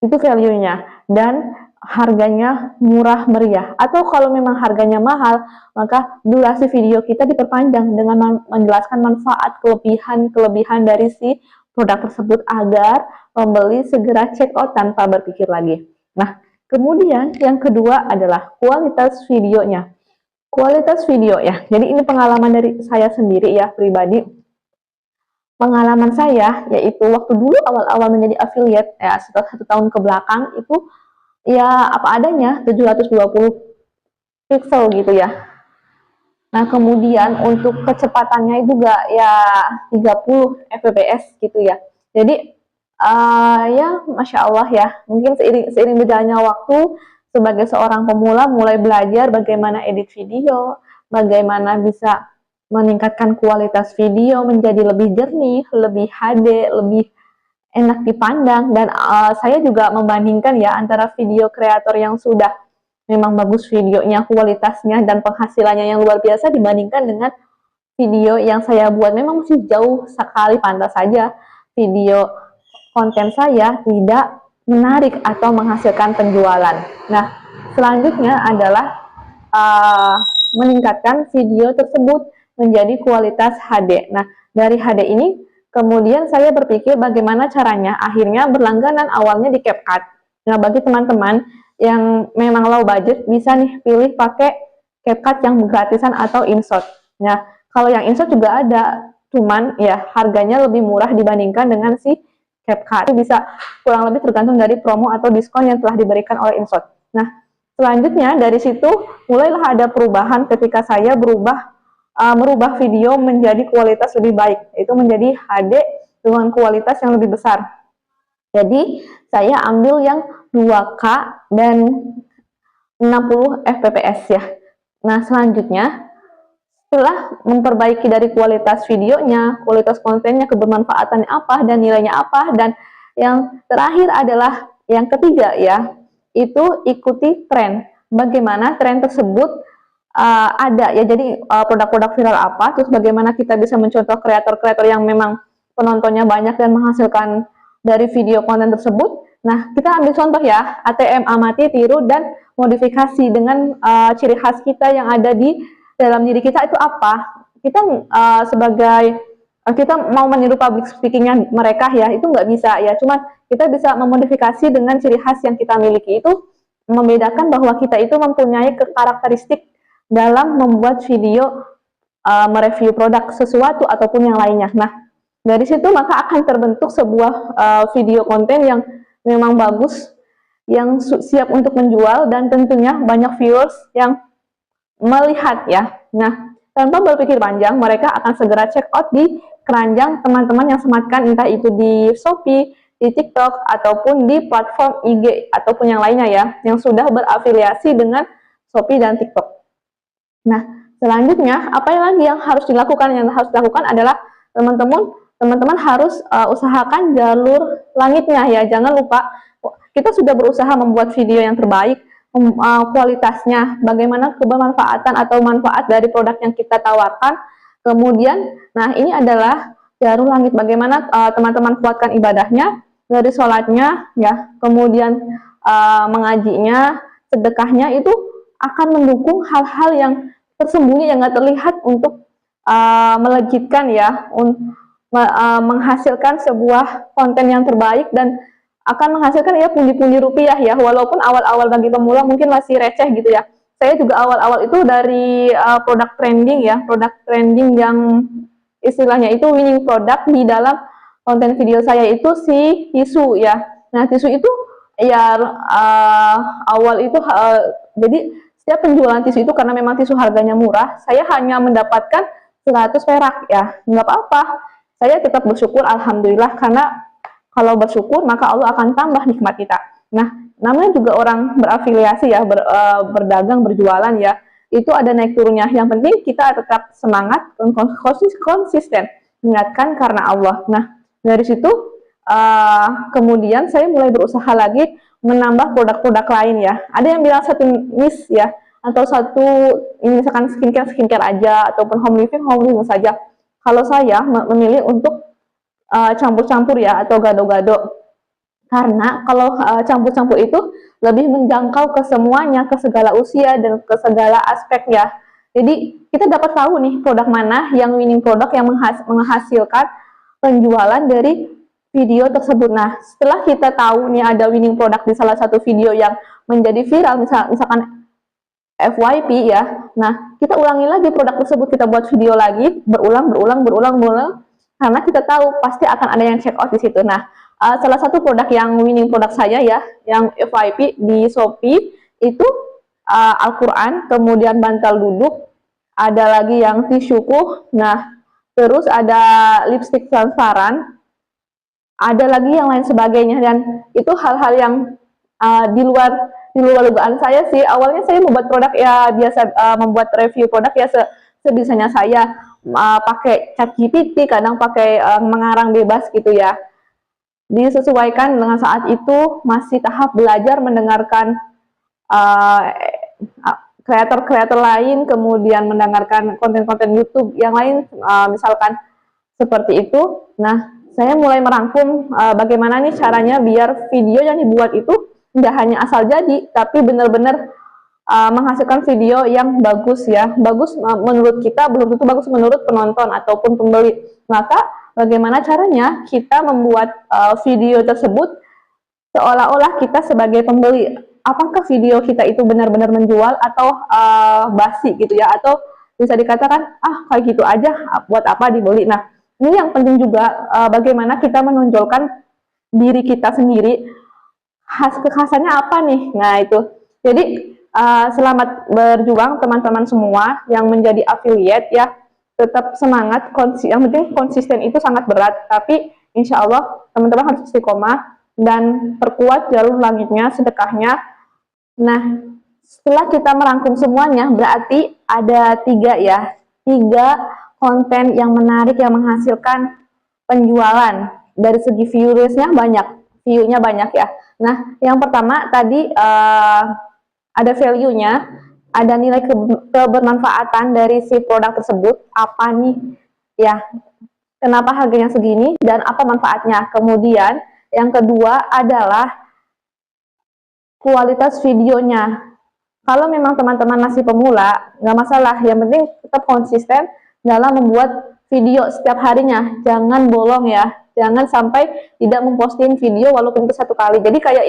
itu value-nya, dan harganya murah meriah. Atau kalau memang harganya mahal, maka durasi video kita diperpanjang dengan menjelaskan manfaat kelebihan dari si produk tersebut agar pembeli segera check out tanpa berpikir lagi. Nah, kemudian yang kedua adalah kualitas videonya. Kualitas video ya, jadi ini pengalaman dari saya sendiri ya, pribadi. Pengalaman saya yaitu waktu dulu awal-awal menjadi affiliate ya, setelah 1 tahun ke belakang itu ya apa adanya 720 pixel gitu ya. Nah, kemudian untuk kecepatannya juga ya 30 fps gitu ya. Jadi ya Masya Allah ya, mungkin seiring berjalannya waktu sebagai seorang pemula mulai belajar bagaimana edit video, bagaimana bisa meningkatkan kualitas video menjadi lebih jernih, lebih HD, lebih enak dipandang. Dan saya juga membandingkan ya antara video kreator yang sudah memang bagus videonya, kualitasnya dan penghasilannya yang luar biasa dibandingkan dengan video yang saya buat memang masih jauh sekali. Pantas saja video konten saya tidak menarik atau menghasilkan penjualan. Nah, selanjutnya adalah meningkatkan video tersebut menjadi kualitas HD. Nah, dari HD ini kemudian saya berpikir bagaimana caranya, akhirnya berlangganan awalnya di CapCut. Nah, bagi teman-teman yang memang low budget bisa nih pilih pakai CapCut yang gratisan atau InShot. Nah, kalau yang InShot juga ada, cuman ya harganya lebih murah dibandingkan dengan si CapCut. Itu bisa kurang lebih tergantung dari promo atau diskon yang telah diberikan oleh InShot. Nah, selanjutnya dari situ mulailah ada perubahan ketika saya merubah video menjadi kualitas lebih baik, itu menjadi HD dengan kualitas yang lebih besar. Jadi saya ambil yang 2K dan 60 fps ya. Nah, selanjutnya setelah memperbaiki dari kualitas videonya, kualitas kontennya, kebermanfaatannya apa, dan nilainya apa, dan yang terakhir adalah yang ketiga ya, itu ikuti tren. Bagaimana tren tersebut ada ya, jadi produk-produk viral apa, terus bagaimana kita bisa mencontoh kreator-kreator yang memang penontonnya banyak dan menghasilkan dari video konten tersebut. Nah, kita ambil contoh ya, ATM, amati, tiru, dan modifikasi dengan ciri khas kita yang ada di dalam diri kita itu apa. Kita kita mau meniru public speakingnya mereka ya, itu nggak bisa ya, cuman kita bisa memodifikasi dengan ciri khas yang kita miliki. Itu membedakan bahwa kita itu mempunyai karakteristik dalam membuat video mereview produk sesuatu ataupun yang lainnya. Nah, dari situ maka akan terbentuk sebuah video konten yang memang bagus, yang siap untuk menjual, dan tentunya banyak viewers yang melihat ya. Nah, tanpa berpikir panjang, mereka akan segera check out di keranjang teman-teman yang sematkan, entah itu di Shopee, di TikTok, ataupun di platform IG ataupun yang lainnya ya, yang sudah berafiliasi dengan Shopee dan TikTok. Nah, selanjutnya apa lagi yang harus dilakukan? Yang harus dilakukan adalah teman-teman harus usahakan jalur langitnya ya. Jangan lupa kita sudah berusaha membuat video yang terbaik, kualitasnya, bagaimana kebermanfaatan atau manfaat dari produk yang kita tawarkan. Kemudian, nah ini adalah jalur langit, bagaimana teman-teman kuatkan ibadahnya dari sholatnya ya, kemudian mengajinya, sedekahnya, itu akan mendukung hal-hal yang tersembunyi yang nggak terlihat untuk melejitkan ya, menghasilkan sebuah konten yang terbaik dan akan menghasilkan ya pundi-pundi rupiah ya, walaupun awal-awal bagi pemula mungkin masih receh gitu ya. Saya juga awal-awal itu dari produk trending ya, produk trending yang istilahnya itu winning product di dalam konten video saya itu si tisu ya. Nah, tisu itu ya awal itu jadi setiap penjualan tisu itu karena memang tisu harganya murah, saya hanya mendapatkan 100 perak ya, nggak apa-apa. Saya tetap bersyukur, alhamdulillah, karena kalau bersyukur maka Allah akan tambah nikmat kita. Nah, namanya juga orang berafiliasi ya, berdagang, berjualan ya, itu ada naik turunnya. Yang penting kita tetap semangat, konsisten, ingatkan karena Allah. Nah, dari situ kemudian saya mulai berusaha lagi menambah produk-produk lain ya. Ada yang bilang satu niche ya, atau satu ini misalkan skincare aja, ataupun home living saja. Kalau saya memilih untuk campur-campur ya, atau gado-gado. Karena kalau campur-campur itu lebih menjangkau ke semuanya, ke segala usia dan ke segala aspek ya. Jadi kita dapat tahu nih produk mana yang winning produk yang menghasilkan penjualan dari video tersebut. Nah, setelah kita tahu nih ada winning produk di salah satu video yang menjadi viral, misalkan FYP ya. Nah, kita ulangi lagi produk tersebut, kita buat video lagi, berulang, karena kita tahu pasti akan ada yang check out di situ. Nah, salah satu produk yang winning produk saya ya, yang FYP di Shopee itu Al-Quran, kemudian bantal duduk, ada lagi yang tisuku, nah terus ada lipstick transparan, ada lagi yang lain sebagainya, dan itu hal-hal yang di luar dugaan saya sih. Awalnya saya membuat produk ya biasa, membuat review produk ya sebisanya saya, pakai ChatGPT, kadang pakai mengarang bebas gitu ya. Disesuaikan dengan saat itu masih tahap belajar mendengarkan kreator-kreator lain, kemudian mendengarkan konten-konten YouTube yang lain, misalkan seperti itu. Nah, saya mulai merangkum bagaimana nih caranya biar video yang dibuat itu nggak hanya asal jadi, tapi benar-benar menghasilkan video yang bagus ya. Bagus menurut kita, belum tentu bagus menurut penonton ataupun pembeli. Maka bagaimana caranya kita membuat video tersebut seolah-olah kita sebagai pembeli. Apakah video kita itu benar-benar menjual atau basi gitu ya, atau bisa dikatakan kayak gitu aja, buat apa dibeli. Nah, ini yang penting juga, bagaimana kita menonjolkan diri kita sendiri, kekhasannya apa nih. Nah itu, jadi selamat berjuang teman-teman semua yang menjadi affiliate ya, tetap semangat, yang penting konsisten itu sangat berat, tapi insya Allah teman-teman harus istiqomah dan perkuat jalur langitnya, sedekahnya. Nah, setelah kita merangkum semuanya, berarti ada tiga konten yang menarik yang menghasilkan penjualan. Dari segi viewersnya banyak, view-nya banyak ya. Nah, yang pertama tadi ada value-nya, ada nilai kebermanfaatan dari si produk tersebut, apa nih ya, kenapa harganya segini dan apa manfaatnya. Kemudian yang kedua adalah kualitas videonya. Kalau memang teman-teman masih pemula, nggak masalah, yang penting tetap konsisten dalam membuat video setiap harinya, jangan bolong ya, jangan sampai tidak memposting video walaupun itu 1 kali. Jadi kayak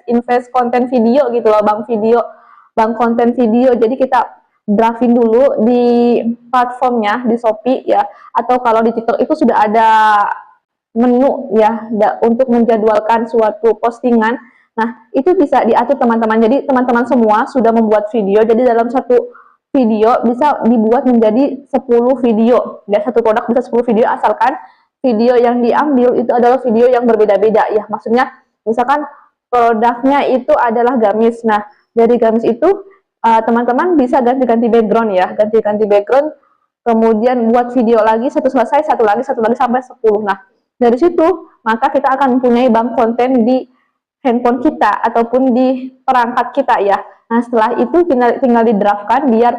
invest konten video gitu loh, bang konten video. Jadi kita drafting dulu di platformnya, di Shopee ya, atau kalau di TikTok itu sudah ada menu ya untuk menjadwalkan suatu postingan. Nah, itu bisa diatur teman-teman. Jadi teman-teman semua sudah membuat video, jadi dalam satu video bisa dibuat menjadi 10 video ya, satu produk bisa 10 video, asalkan video yang diambil itu adalah video yang berbeda-beda ya. Maksudnya misalkan produknya itu adalah gamis, nah dari gamis itu teman-teman bisa ganti-ganti background ya, ganti-ganti background, kemudian buat video lagi, satu selesai, satu lagi sampai 10. Nah, dari situ maka kita akan mempunyai bank konten di handphone kita ataupun di perangkat kita ya. Nah, setelah itu tinggal didraftkan biar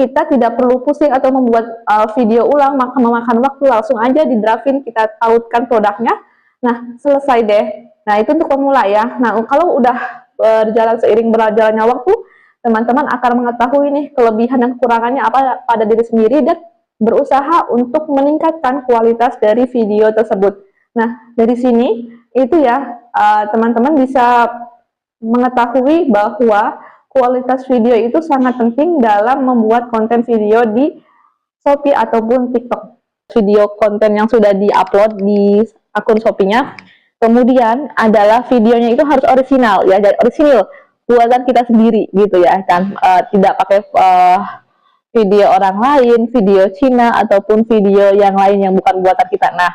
kita tidak perlu pusing atau membuat video ulang, maka memakan waktu, langsung aja didraftin, kita tautkan produknya. Nah, selesai deh. Nah, itu untuk pemula ya. Nah, kalau udah seiring berjalannya waktu, teman-teman akan mengetahui nih kelebihan dan kekurangannya apa pada diri sendiri dan berusaha untuk meningkatkan kualitas dari video tersebut. Nah, dari sini itu ya teman-teman bisa mengetahui bahwa kualitas video itu sangat penting dalam membuat konten video di Shopee ataupun TikTok. Video konten yang sudah di-upload di akun Shopee-nya, kemudian adalah videonya itu harus original ya, dari original buatan kita sendiri gitu ya kan, tidak pakai video orang lain, video Cina ataupun video yang lain yang bukan buatan kita. Nah,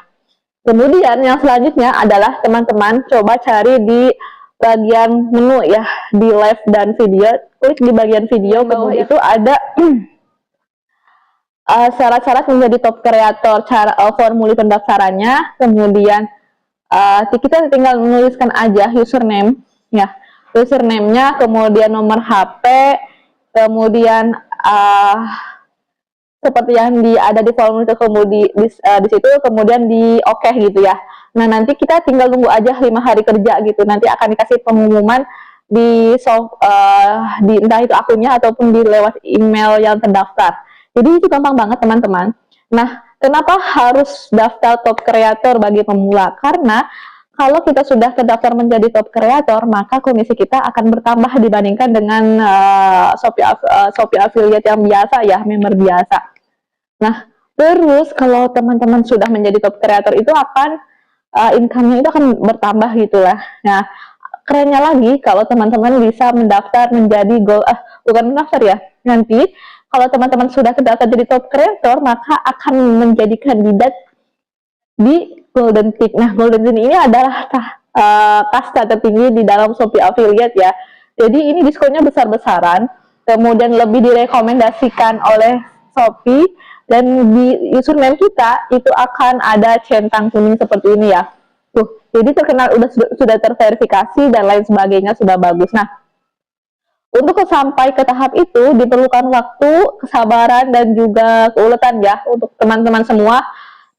kemudian yang selanjutnya adalah teman-teman coba cari di bagian menu ya di live dan video. Klik di bagian video, kemudian itu ada syarat-syarat menjadi top kreator, cara formulir pendaftarannya, kemudian kita tinggal menuliskan aja username ya, username-nya, kemudian nomor HP, kemudian seperti yang ada di formulir itu, kemudian di situ kemudian di oke gitu ya. Nah, nanti kita tinggal tunggu aja 5 hari kerja gitu. Nanti akan dikasih pengumuman di entah itu akunnya ataupun di lewat email yang terdaftar. Jadi itu gampang banget teman-teman. Nah, kenapa harus daftar top kreator bagi pemula? Karena kalau kita sudah terdaftar menjadi top kreator, maka komisi kita akan bertambah dibandingkan dengan Shopee affiliate yang biasa ya, member biasa. Nah, terus kalau teman-teman sudah menjadi top kreator itu akan income-nya itu akan bertambah gitulah. Nah, kerennya lagi kalau teman-teman bisa mendaftar menjadi bukan mendaftar ya. Nanti kalau teman-teman sudah terdaftar jadi top kreator, maka akan menjadi kandidat di Golden Tick. Nah, Golden Tick ini adalah kasta tertinggi di dalam Shopee Affiliate ya. Jadi ini diskonnya besar-besaran, kemudian lebih direkomendasikan oleh Shopee, dan di username kita itu akan ada centang kuning seperti ini ya. Tuh, jadi terkenal sudah terverifikasi dan lain sebagainya sudah bagus. Nah, untuk sampai ke tahap itu diperlukan waktu, kesabaran, dan juga keuletan ya untuk teman-teman semua.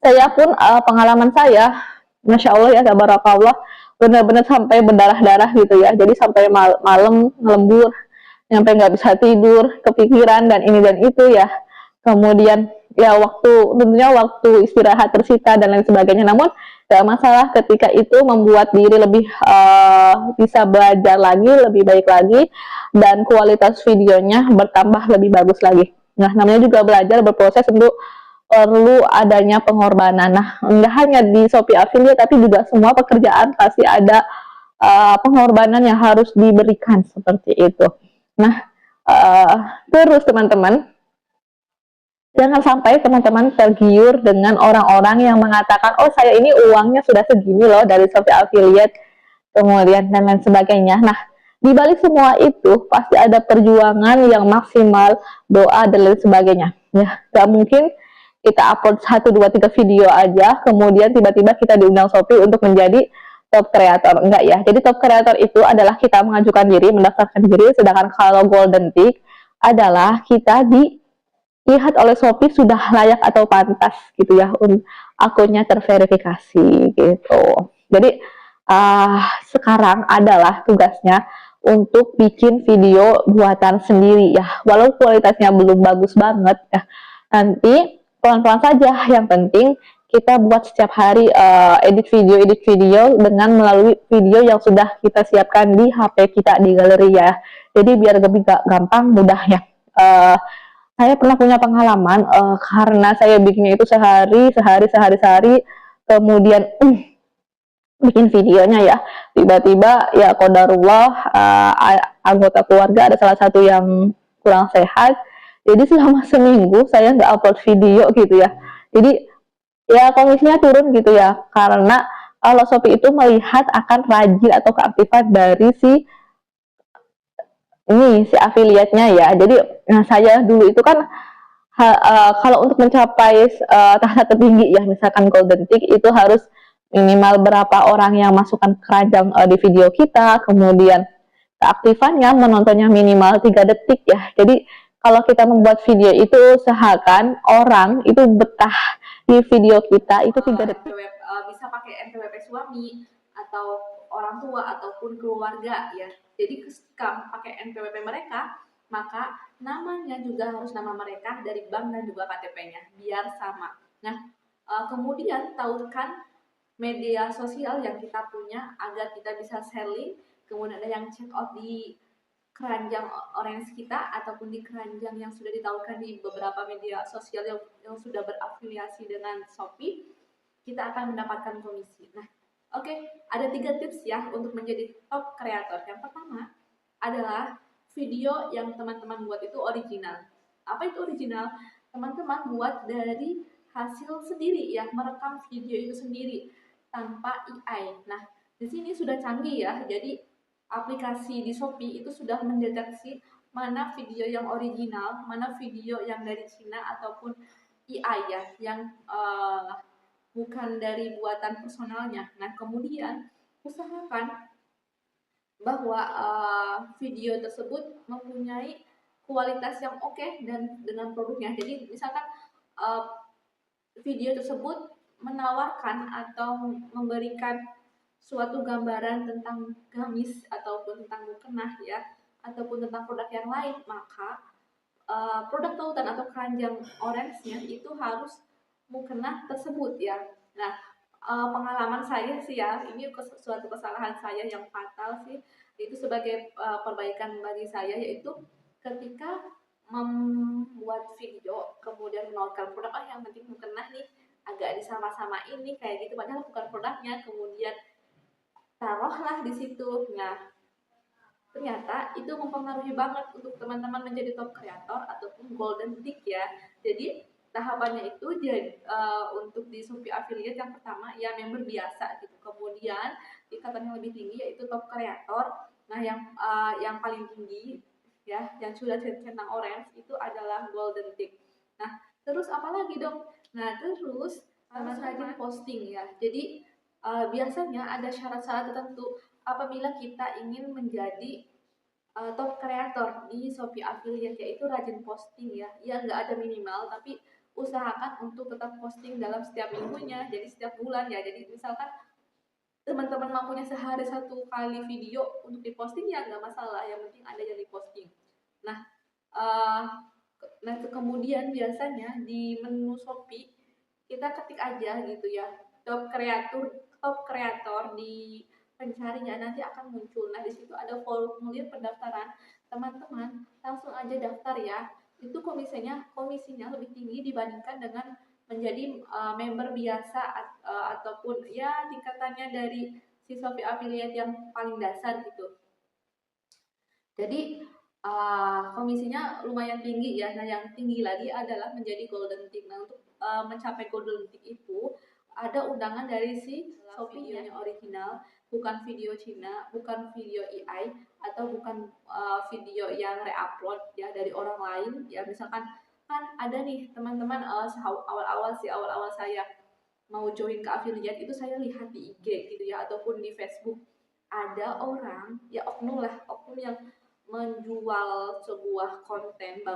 Saya pun pengalaman saya, Masya Allah ya, tabarakallah, benar-benar sampai berdarah-darah gitu ya. Jadi sampai malam ngelembur, sampai nggak bisa tidur, kepikiran dan ini dan itu ya. Kemudian ya tentunya waktu istirahat tersita dan lain sebagainya. Namun gak masalah ketika itu membuat diri lebih bisa belajar lagi, lebih baik lagi, dan kualitas videonya bertambah lebih bagus lagi. Nah, namanya juga belajar, berproses, untuk perlu adanya pengorbanan. Nah, enggak hanya di Shopee Affiliate, tapi juga semua pekerjaan pasti ada pengorbanan yang harus diberikan seperti itu. Nah, terus teman-teman, jangan sampai teman-teman tergiur dengan orang-orang yang mengatakan, oh saya ini uangnya sudah segini loh dari Shopee Affiliate, kemudian dan lain sebagainya. Nah, di balik semua itu pasti ada perjuangan yang maksimal, doa dan lain sebagainya. Ya, gak mungkin kita upload 1, 2, 3 video aja, kemudian tiba-tiba kita diundang Shopee untuk menjadi top kreator. Enggak ya. Jadi top kreator itu adalah kita mengajukan diri, mendaftarkan diri, sedangkan kalau Golden Tick adalah kita dilihat oleh Shopee sudah layak atau pantas gitu ya, akunnya terverifikasi gitu. Jadi sekarang adalah tugasnya untuk bikin video buatan sendiri ya, walau kualitasnya belum bagus banget ya, nanti pelan-pelan saja. Yang penting kita buat setiap hari edit video dengan melalui video yang sudah kita siapkan di HP kita di galeri ya. Jadi biar lebih gampang, mudah ya. Saya pernah punya pengalaman karena saya bikinnya itu sehari, kemudian bikin videonya ya, tiba-tiba ya qadarullah anggota keluarga ada salah satu yang kurang sehat, jadi selama seminggu saya nggak upload video gitu ya. Jadi ya komisinya turun gitu ya, karena kalau Shopee itu melihat akan rajin atau keaktifan dari si affiliate-nya ya. Jadi saya dulu itu kan kalau untuk mencapai tahap tertinggi ya, misalkan Golden Tick, itu harus minimal berapa orang yang masukkan keranjang di video kita, kemudian keaktifannya, menontonnya minimal 3 detik ya. Jadi kalau kita membuat video itu, usahakan orang itu betah di video kita itu 3 detik. Bisa pakai NPWP suami atau orang tua ataupun keluarga ya. Jadi ketika pakai NPWP mereka, maka namanya juga harus nama mereka dari bank dan juga KTP-nya biar sama. Nah, kemudian tautkan media sosial yang kita punya agar kita bisa sharing, kemudian ada yang check out di keranjang orange kita ataupun di keranjang yang sudah ditawarkan di beberapa media sosial yang sudah berafiliasi dengan Shopee, kita akan mendapatkan komisi. Nah, ada 3 tips ya untuk menjadi top kreator. Yang pertama adalah video yang teman-teman buat itu original. Apa itu original? Teman-teman buat dari hasil sendiri ya, merekam video itu sendiri tanpa AI. Nah, di sini sudah canggih ya. Jadi aplikasi di Shopee itu sudah mendeteksi mana video yang original, mana video yang dari Cina ataupun AI ya, yang bukan dari buatan personalnya. Nah, kemudian usahakan bahwa video tersebut mempunyai kualitas yang oke dan dengan produknya. Jadi misalkan uh, video tersebut menawarkan atau memberikan suatu gambaran tentang gamis ataupun tentang mukena ya, ataupun tentang produk yang lain, maka produk tautan atau keranjang orange-nya itu harus mukena tersebut ya. Nah, pengalaman saya sih ya, ini suatu kesalahan saya yang fatal sih, itu sebagai perbaikan bagi saya, yaitu ketika membuat video kemudian menawarkan produk, yang penting mukena nih, agak disama-sama ini kayak gitu, padahal bukan produknya, kemudian taruhlah di situ. Nah, ternyata itu mempengaruhi banget untuk teman-teman menjadi top kreator ataupun golden tick ya. Jadi tahapannya itu jadi untuk di Shopee affiliate yang pertama ya member biasa gitu. Kemudian tingkatan yang lebih tinggi yaitu top kreator. Nah, yang paling tinggi ya, yang sudah centang orange itu adalah golden tick. Nah, terus apa lagi dong? Nah, terus harus rajin posting ya. Jadi biasanya ada syarat-syarat tertentu apabila kita ingin menjadi top kreator di Shopee affiliate, yaitu rajin posting ya. Ya nggak ada minimal, tapi usahakan untuk tetap posting dalam setiap minggunya, jadi setiap bulan ya. Jadi misalkan teman-teman mampunya sehari 1 kali video untuk diposting ya nggak masalah, yang penting ada yang diposting. Nah, kemudian biasanya di menu Shopee kita ketik aja gitu ya, top kreator di pencarinya, nanti akan muncul. Nah, di situ ada formulir pendaftaran. Teman-teman langsung aja daftar ya. Itu komisinya lebih tinggi dibandingkan dengan menjadi member biasa ataupun ya tingkatannya dari si Shopee affiliate yang paling dasar gitu. Jadi komisinya lumayan tinggi ya. Nah, yang tinggi lagi adalah menjadi golden tick. Nah, untuk mencapai golden tick itu ada undangan dari si Shopee yang original, bukan video Cina, bukan video AI, atau bukan video yang reupload ya dari orang lain ya. Misalkan kan ada nih teman-teman, awal-awal saya mau join ke affiliate itu saya lihat di IG gitu ya, ataupun di Facebook ada orang ya, oknum yang menjual sebuah konten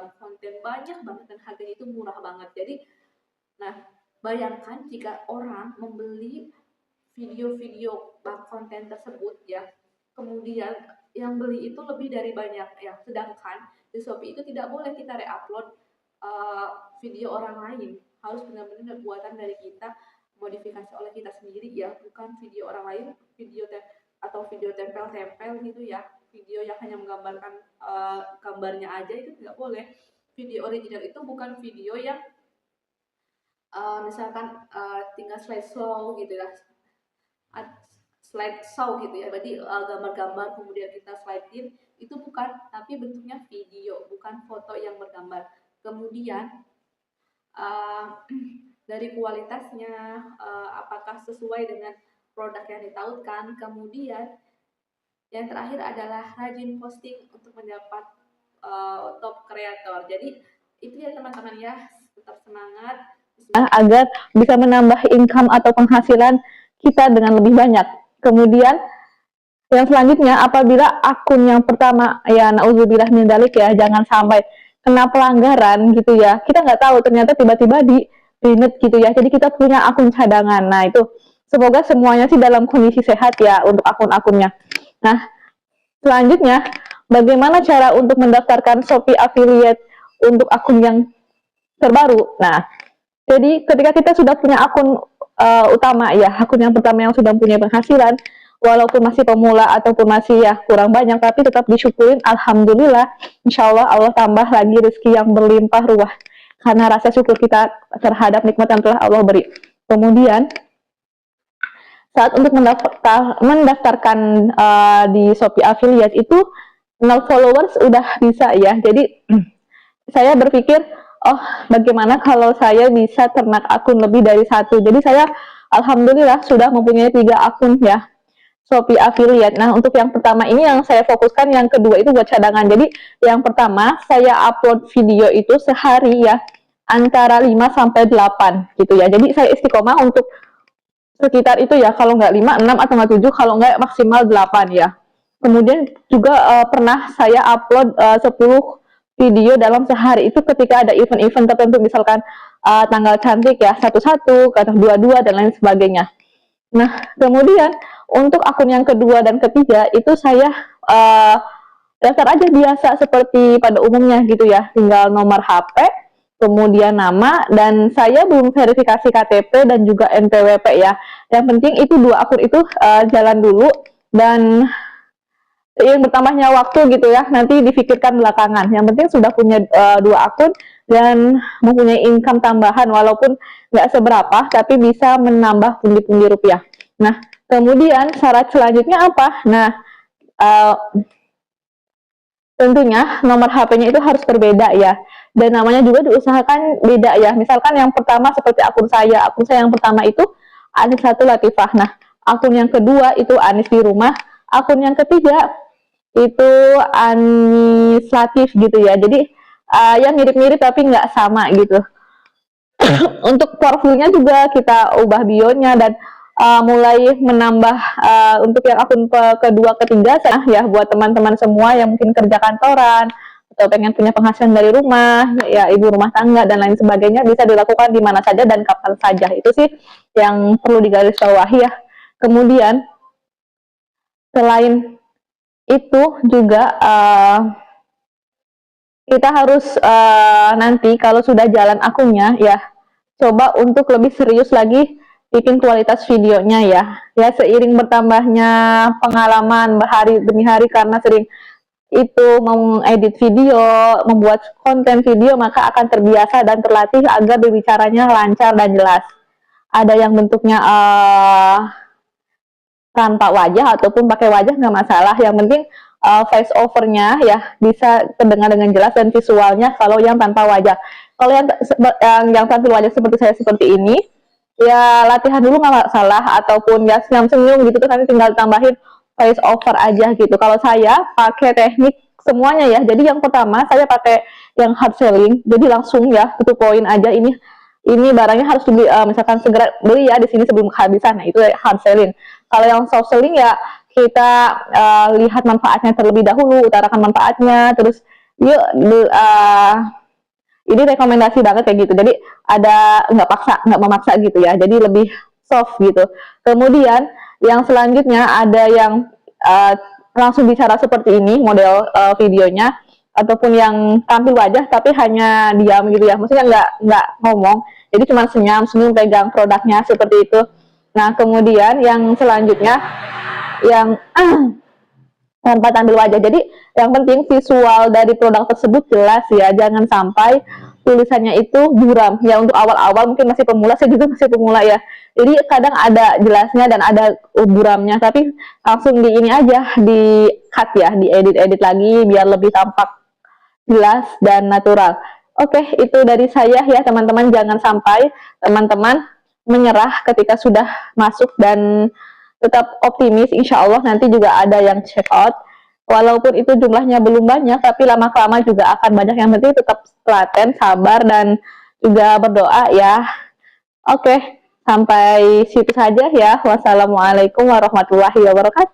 banyak banget dan harganya itu murah banget. Jadi nah, bayangkan jika orang membeli video-video konten tersebut ya, kemudian yang beli itu lebih dari banyak ya, sedangkan di Shopee itu tidak boleh kita reupload video orang lain, harus benar-benar buatan dari kita, modifikasi oleh kita sendiri ya, bukan video orang lain, atau video tempel-tempel gitu ya, video yang hanya menggambarkan gambarnya aja, itu tidak boleh. Video original itu bukan video yang misalkan tinggal slideshow gitu ya, slideshow gitu ya, berarti gambar-gambar kemudian kita slide-in, itu bukan, tapi bentuknya video, bukan foto yang bergambar. Kemudian dari kualitasnya, apakah sesuai dengan produk yang ditautkan. Kemudian yang terakhir adalah rajin posting untuk mendapat top kreator. Jadi itu ya teman-teman ya, tetap semangat agar bisa menambah income atau penghasilan kita dengan lebih banyak. Kemudian yang selanjutnya, apabila akun yang pertama ya naudzubillah min dzalik ya, jangan sampai kena pelanggaran gitu ya. Kita nggak tahu ternyata tiba-tiba di delete gitu ya. Jadi kita punya akun cadangan. Nah, itu semoga semuanya sih dalam kondisi sehat ya untuk akun-akunnya. Nah, selanjutnya bagaimana cara untuk mendaftarkan Shopee affiliate untuk akun yang terbaru? Nah, jadi ketika kita sudah punya akun utama ya, akun yang pertama yang sudah punya penghasilan, walaupun masih pemula ataupun masih ya kurang banyak, tapi tetap disyukurin, alhamdulillah, insya Allah Allah tambah lagi rezeki yang berlimpah ruah karena rasa syukur kita terhadap nikmat yang telah Allah beri. Kemudian saat untuk mendaftarkan di Shopee affiliate itu 0 followers udah bisa ya. Jadi saya berpikir, oh bagaimana kalau saya bisa ternak akun lebih dari 1. Jadi saya alhamdulillah sudah mempunyai 3 akun ya. Shopee affiliate. Nah, untuk yang pertama ini yang saya fokuskan, yang kedua itu buat cadangan. Jadi, yang pertama saya upload video itu sehari ya antara 5 sampai 8 gitu ya. Jadi, saya istiqomah untuk sekitar itu ya, kalau nggak 5, 6 atau nggak 7, kalau nggak maksimal 8 ya. Kemudian juga pernah saya upload 10 video dalam sehari itu ketika ada event-event tertentu, misalkan tanggal cantik ya, 1-1, atau 2-2 dan lain sebagainya. Nah, kemudian untuk akun yang kedua dan ketiga itu saya daftar aja biasa seperti pada umumnya gitu ya, tinggal nomor HP, kemudian nama, dan saya belum verifikasi KTP dan juga NPWP ya. Yang penting itu dua akun itu jalan dulu, dan seiring bertambahnya waktu gitu ya, nanti difikirkan belakangan. Yang penting sudah punya dua akun dan mempunyai income tambahan walaupun nggak seberapa, tapi bisa menambah pundi-pundi rupiah. Nah, kemudian syarat selanjutnya apa? Nah, uh, tentunya nomor HP-nya itu harus berbeda ya. Dan namanya juga diusahakan beda ya. Misalkan yang pertama seperti akun saya yang pertama itu Anis 1 Latifah. Nah, akun yang kedua itu Anis di rumah. Akun yang ketiga itu Anis Latif gitu ya. Jadi ya mirip-mirip tapi nggak sama gitu. Untuk profilnya juga kita ubah bionya dan mulai menambah untuk yang akun kedua ketiga ya, buat teman-teman semua yang mungkin kerja kantoran atau pengen punya penghasilan dari rumah ya, ibu rumah tangga dan lain sebagainya, bisa dilakukan di mana saja dan kapan saja. Itu sih yang perlu digarisbawahi ya. Kemudian selain itu juga kita harus nanti kalau sudah jalan akunnya ya, coba untuk lebih serius lagi bikin kualitas videonya ya. Ya, seiring bertambahnya pengalaman berhari demi hari karena sering itu mengedit video, membuat konten video, maka akan terbiasa dan terlatih agar berbicaranya lancar dan jelas. Ada yang bentuknya tanpa wajah ataupun pakai wajah nggak masalah, yang penting voice overnya ya bisa terdengar dengan jelas dan visualnya kalau yang tanpa wajah. Kalau yang tampil wajah seperti saya seperti ini, ya latihan dulu nggak masalah, ataupun ya senyum-senyum gitu, terus nanti tinggal tambahin voice over aja gitu. Kalau saya pakai teknik semuanya ya. Jadi yang pertama saya pakai yang hard selling, jadi langsung ya to poin aja, ini barangnya harus dibeli, misalkan segera beli ya di sini sebelum kehabisan. Nah, itu hard selling. Kalau yang soft selling ya kita lihat manfaatnya terlebih dahulu, utarakan manfaatnya, terus yuk ini rekomendasi banget kayak gitu. Jadi ada nggak memaksa gitu ya. Jadi lebih soft gitu. Kemudian yang selanjutnya ada yang langsung bicara seperti ini model videonya, ataupun yang tampil wajah tapi hanya diam gitu ya. Maksudnya nggak ngomong. Jadi cuma senyum pegang produknya seperti itu. Nah, kemudian yang selanjutnya yang tanpa tampil wajah. Jadi yang penting visual dari produk tersebut jelas ya, jangan sampai tulisannya itu buram ya. Untuk awal-awal mungkin masih pemula, saya juga masih pemula ya, jadi kadang ada jelasnya dan ada buramnya, tapi langsung di ini aja, di cut ya, di edit lagi biar lebih tampak jelas dan natural. Oke, itu dari saya ya teman-teman. Jangan sampai teman-teman menyerah ketika sudah masuk, dan tetap optimis, insya Allah nanti juga ada yang check out. Walaupun itu jumlahnya belum banyak, tapi lama-kelamaan juga akan banyak. Yang penting tetap telaten, sabar, dan juga berdoa ya. Oke, sampai situ saja ya. Wassalamualaikum warahmatullahi wabarakatuh.